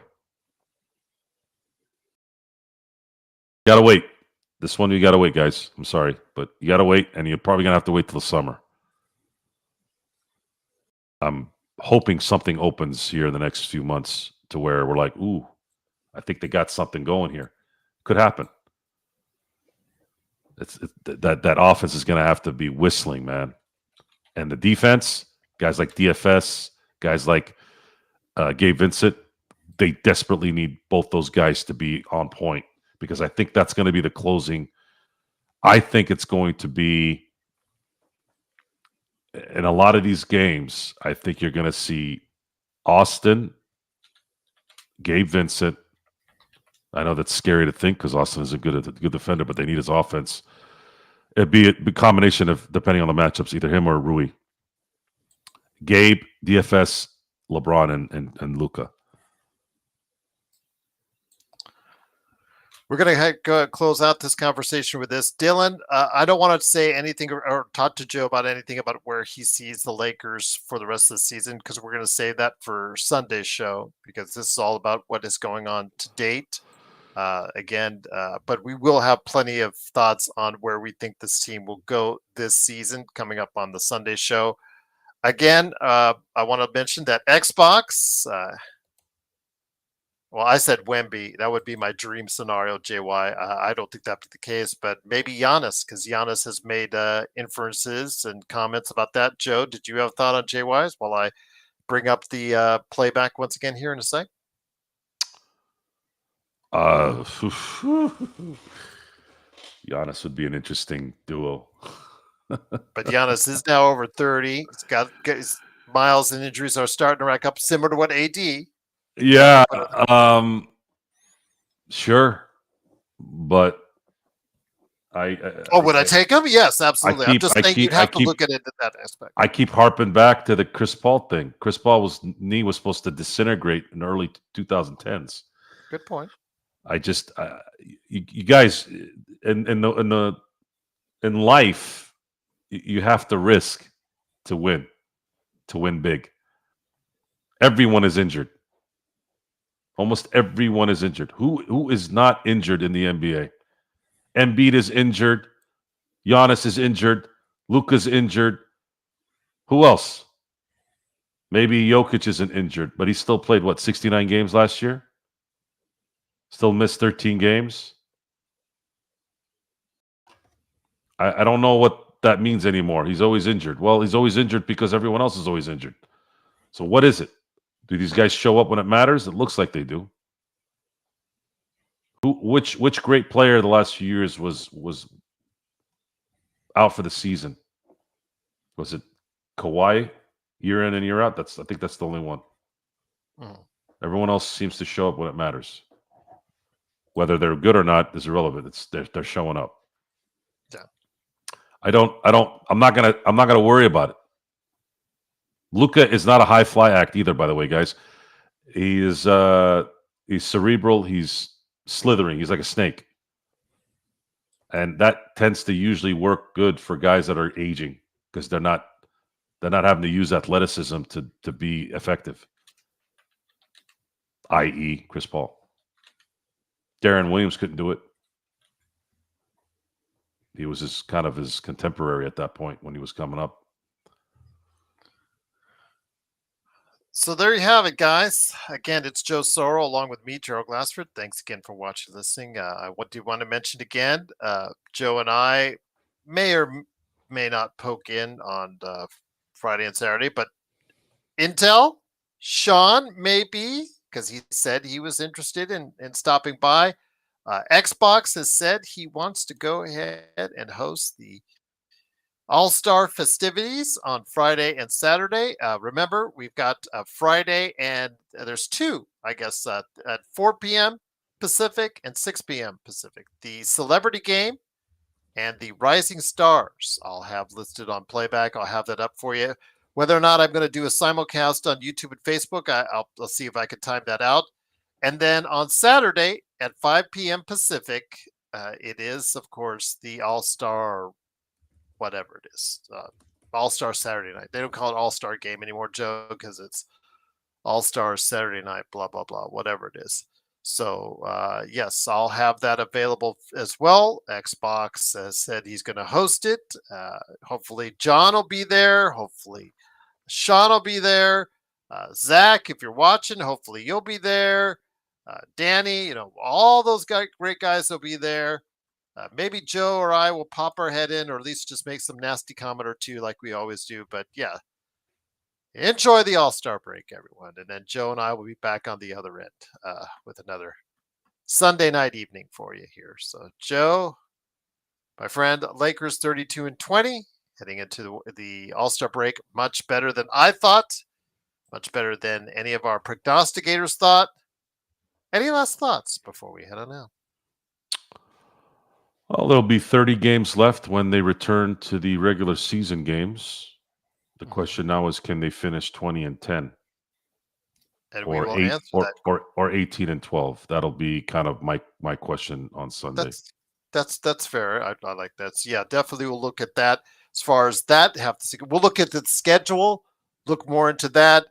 You gotta wait. This one you gotta wait, guys. I'm sorry, but you gotta wait, and you're probably gonna have to wait till the summer. I'm hoping something opens here in the next few months to where we're like, ooh, I think they got something going here. Could happen. That offense is gonna have to be whistling, man. And the defense, guys like DFS, guys like Gabe Vincent, they desperately need both those guys to be on point because I think that's going to be the closing. I think it's going to be in a lot of these games. I think you're going to see Austin, Gabe Vincent. I know that's scary to think because Austin is a good defender, but they need his offense. It'd be a combination of, depending on the matchups, either him or Rui. Gabe, DFS, LeBron, and Luka. We're going to go close out this conversation with this. Dylan, I don't want to say anything or talk to Joe about anything about where he sees the Lakers for the rest of the season because we're going to save that for Sunday's show because this is all about what is going on to date. But we will have plenty of thoughts on where we think this team will go this season coming up on the Sunday show. Again, I want to mention that Xbox Well, I said Wemby. That would be my dream scenario, JY. I don't think that'd be the case, but maybe Giannis, because Giannis has made inferences and comments about that. Joe, did you have a thought on JY's while I bring up the playback once again here in a sec? Giannis would be an interesting duo. But Giannis is now over 30. He's got his miles and injuries are starting to rack up, similar to what AD. Yeah, sure, but Oh, would I take him? Yes, I absolutely. I'm keep, just I saying you'd keep, I have to look keep, at it in that aspect. I keep harping back to the Chris Paul thing. Chris Paul's knee was supposed to disintegrate in early 2010s. Good point. I just, you guys, in life, you have to risk to win big. Everyone is injured. Almost everyone is injured. Who is not injured in the NBA? Embiid is injured. Giannis is injured. Luka's injured. Who else? Maybe Jokic isn't injured, but he still played, 69 games last year? Still missed 13 games? I don't know what that means anymore. He's always injured. Well, he's always injured because everyone else is always injured. So what is it? Do these guys show up when it matters? It looks like they do. Which great player the last few years was out for the season? Was it Kawhi year in and year out? I think that's the only one. Mhm. Everyone else seems to show up when it matters. Whether they're good or not is irrelevant. They're showing up. Yeah. I'm not gonna worry about it. Luka is not a high fly act either, by the way, guys. He's cerebral, he's slithering, he's like a snake. And that tends to usually work good for guys that are aging because they're not having to use athleticism to be effective. I.e., Chris Paul. Darren Williams couldn't do it. He was his contemporary at that point when he was coming up. So there you have it, guys. Again, it's Joe Soro along with me, Gerald Glassford. Thanks again for watching, listening. What do you want to mention again? Joe and I may or may not poke in on Friday and Saturday, but Intel, Sean maybe, because he said he was interested in stopping by. Xbox has said he wants to go ahead and host the All-Star festivities on Friday and Saturday. Remember, we've got Friday and there's two, I guess, at 4 p.m. Pacific and 6 p.m. Pacific. The Celebrity Game and the Rising Stars I'll have listed on playback. I'll have that up for you. Whether or not I'm going to do a simulcast on YouTube and Facebook, I'll see if I can time that out. And then on Saturday at 5 p.m. Pacific, it is, of course, the All-Star whatever it is, All-Star Saturday night. They don't call it All-Star Game anymore, Joe, because it's All-Star Saturday night, blah, blah, blah, whatever it is. So, yes, I'll have that available as well. Xbox has said he's going to host it. Hopefully, John will be there. Hopefully, Sean will be there. Zach, if you're watching, hopefully you'll be there. Danny, all those great guys will be there. Maybe Joe or I will pop our head in, or at least just make some nasty comment or two like we always do. But yeah, enjoy the All-Star break, everyone. And then Joe and I will be back on the other end with another Sunday night evening for you here. So, Joe, my friend, Lakers 32-20, heading into the All-Star break. Much better than I thought. Much better than any of our prognosticators thought. Any last thoughts before we head on out? Well, there'll be 30 games left when they return to the regular season games. The question now is, can they finish 20-10? And we Or will eight answer that. or 18-12. That'll be kind of my question on Sunday. That's fair. I like that. So yeah, definitely we'll look at that. As far as that, we'll look at the schedule, look more into that.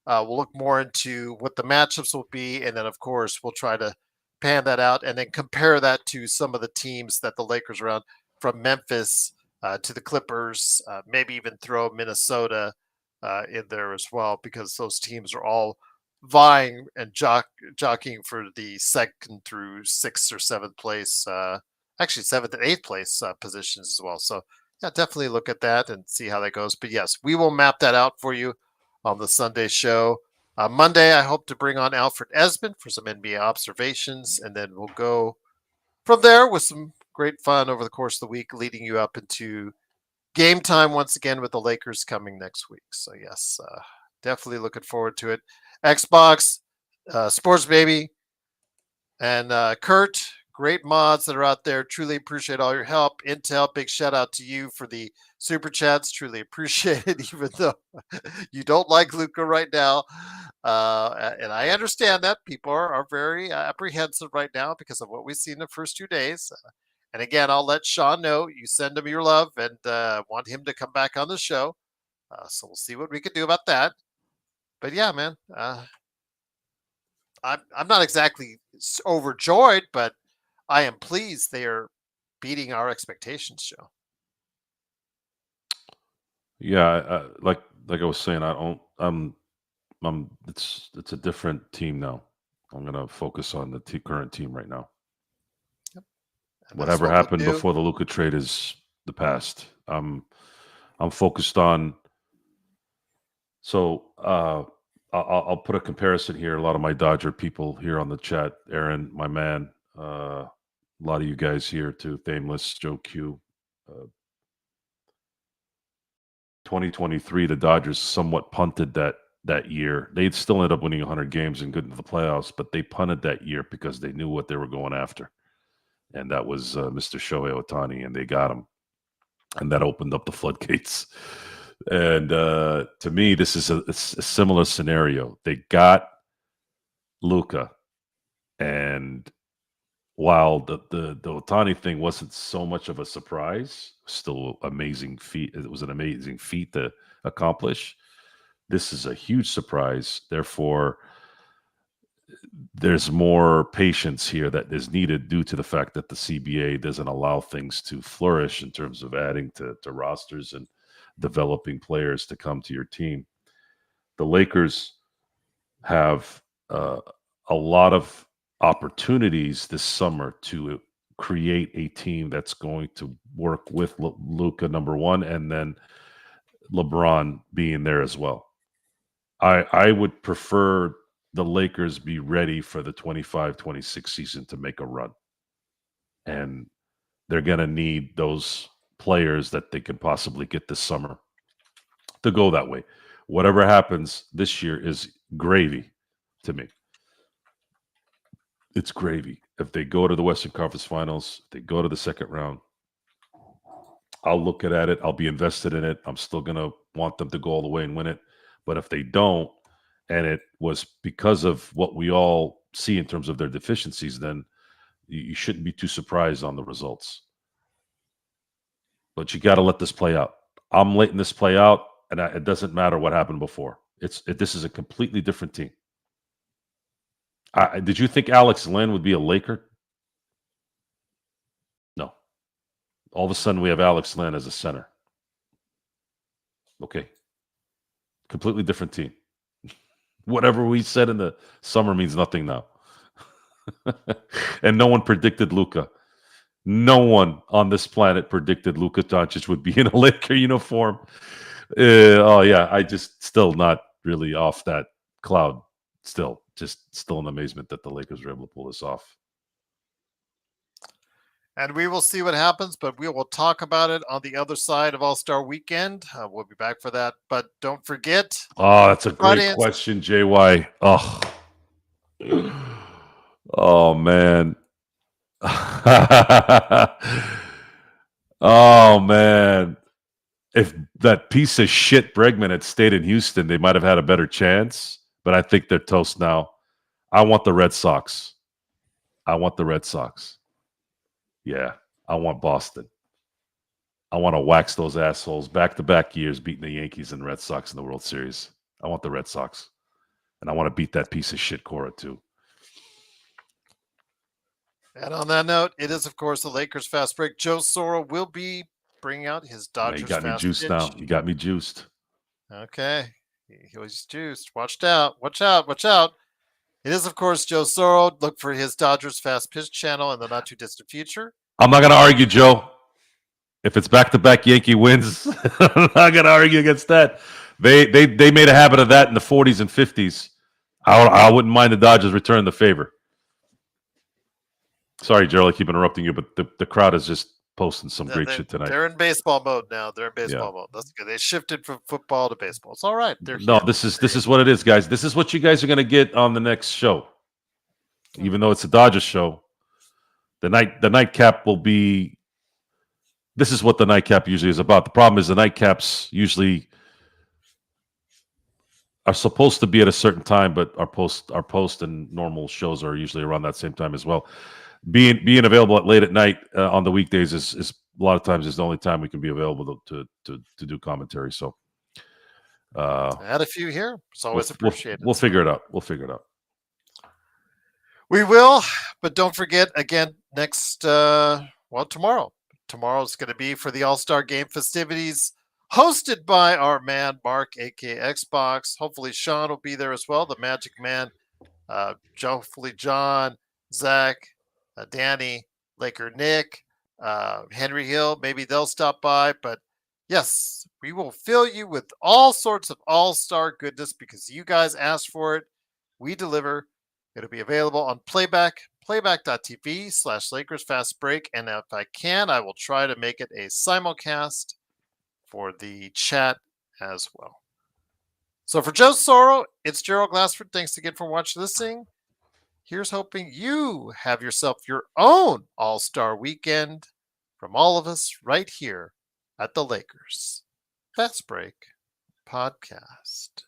We'll look more into what the matchups will be, and then of course we'll try to pan that out and then compare that to some of the teams that the Lakers are on, from Memphis to the Clippers, maybe even throw Minnesota in there as well, because those teams are all vying and jockeying for the second through sixth or seventh place, actually seventh and eighth place positions as well. So yeah, definitely look at that and see how that goes. But yes, we will map that out for you on the Sunday show. Monday, I hope to bring on Alfred Esmond for some NBA observations, and then we'll go from there with some great fun over the course of the week, leading you up into game time once again with the Lakers coming next week. So yes, definitely looking forward to it. Xbox, Sports Baby, and Kurt, great mods that are out there. Truly appreciate all your help. Intel, big shout out to you for the super chats. Truly appreciate it, even though you don't like Luka right now. And I understand that people are very apprehensive right now because of what we've seen the first 2 days. And again, I'll let Sean know you send him your love and want him to come back on the show. So we'll see what we can do about that. But yeah, man, I'm not exactly overjoyed, but I am pleased they are beating our expectations, Joe. Yeah, like I was saying, I don't. It's a different team now. I'm gonna focus on the current team right now. Yep. And that's Whatever what we'll happened do. before the Luka trade is the past. I'm focused on. So I'll put a comparison here. A lot of my Dodger people here on the chat, Aaron, my man, a lot of you guys here too, Thameless, Joe Q. Uh, 2023, the Dodgers somewhat punted that year. They'd still end up winning 100 games and get into the playoffs, but they punted that year because they knew what they were going after, and that was Mr. Shohei Ohtani, and they got him, and that opened up the floodgates. And to me, this is it's a similar scenario. They got Luka, and while the Otani thing wasn't so much of a surprise, still amazing feat. It was an amazing feat to accomplish. This is a huge surprise. Therefore, there's more patience here that is needed due to the fact that the CBA doesn't allow things to flourish in terms of adding to rosters and developing players to come to your team. The Lakers have a lot of opportunities this summer to create a team that's going to work with Luka, number one, and then LeBron being there as well. I would prefer the Lakers be ready for the 25-26 season to make a run. And they're going to need those players that they can possibly get this summer to go that way. Whatever happens this year is gravy to me. It's gravy. If they go to the Western Conference Finals, they go to the second round, I'll look at it. I'll be invested in it. I'm still going to want them to go all the way and win it. But if they don't, and it was because of what we all see in terms of their deficiencies, then you shouldn't be too surprised on the results. But you got to let this play out. I'm letting this play out, and it doesn't matter what happened before. This is a completely different team. Did you think Alex Len would be a Laker? No. All of a sudden, we have Alex Len as a center. Okay. Completely different team. Whatever we said in the summer means nothing now. And no one predicted Luka. No one on this planet predicted Luka Doncic would be in a Laker uniform. Oh yeah, I just still not really off that cloud. Still in amazement that the Lakers were able to pull this off. And we will see what happens, but we will talk about it on the other side of All Star Weekend. We'll be back for that. But don't forget. Oh, that's a great Friday question, JY. Oh, oh man. Oh man. If that piece of shit Bregman had stayed in Houston, they might have had a better chance. But I think they're toast now. I want the Red Sox. I want the Red Sox. Yeah, I want Boston. I want to wax those assholes back-to-back years beating the Yankees and Red Sox in the World Series. I want the Red Sox. And I want to beat that piece of shit Cora too. And on that note, it is, of course, the Lakers Fast Break. Joe Soro will be bringing out his Man, you Dodgers got me Fast juiced Pitch. now. You got me juiced. Okay. He was juiced. Watch out. Watch out. Watch out. It is, of course, Joe Soro. Look for his Dodgers Fast Pitch channel in the not too distant future. I'm not going to argue, Joe. If it's back-to-back Yankee wins, I'm not going to argue against that. They made a habit of that in the 40s and 50s. I wouldn't mind the Dodgers returning the favor. Sorry, Gerald, I keep interrupting you, but the crowd is just posting some great shit tonight. They're in baseball mode now. They're in baseball mode. That's good. They shifted from football to baseball. It's all right. They're No, here. this is what it is, guys. This is what you guys are going to get on the next show. Even though it's a Dodgers show, the nightcap will be. This is what the nightcap usually is about. The problem is the nightcaps usually are supposed to be at a certain time, but our post and normal shows are usually around that same time as well. Being available late at night on the weekdays is a lot of times is the only time we can be available to do commentary. So add a few here. It's always appreciated. We'll figure it out. We'll figure it out. We will, but don't forget again tomorrow. Tomorrow's going to be for the All-Star Game festivities, hosted by our man Mark, aka Xbox. Hopefully Sean will be there as well. The Magic Man, hopefully John, Zach, Danny, Laker Nick, Henry Hill. Maybe they'll stop by. But yes, we will fill you with all sorts of all-star goodness because you guys asked for it. We deliver. It'll be available on playback.tv/Lakers Fast Break. And if I can, I will try to make it a simulcast for the chat as well. So for Joe Soro, it's Gerald Glassford. Thanks again for watching this thing. Here's hoping you have yourself your own All-Star weekend from all of us right here at the Lakers Fast Break Podcast.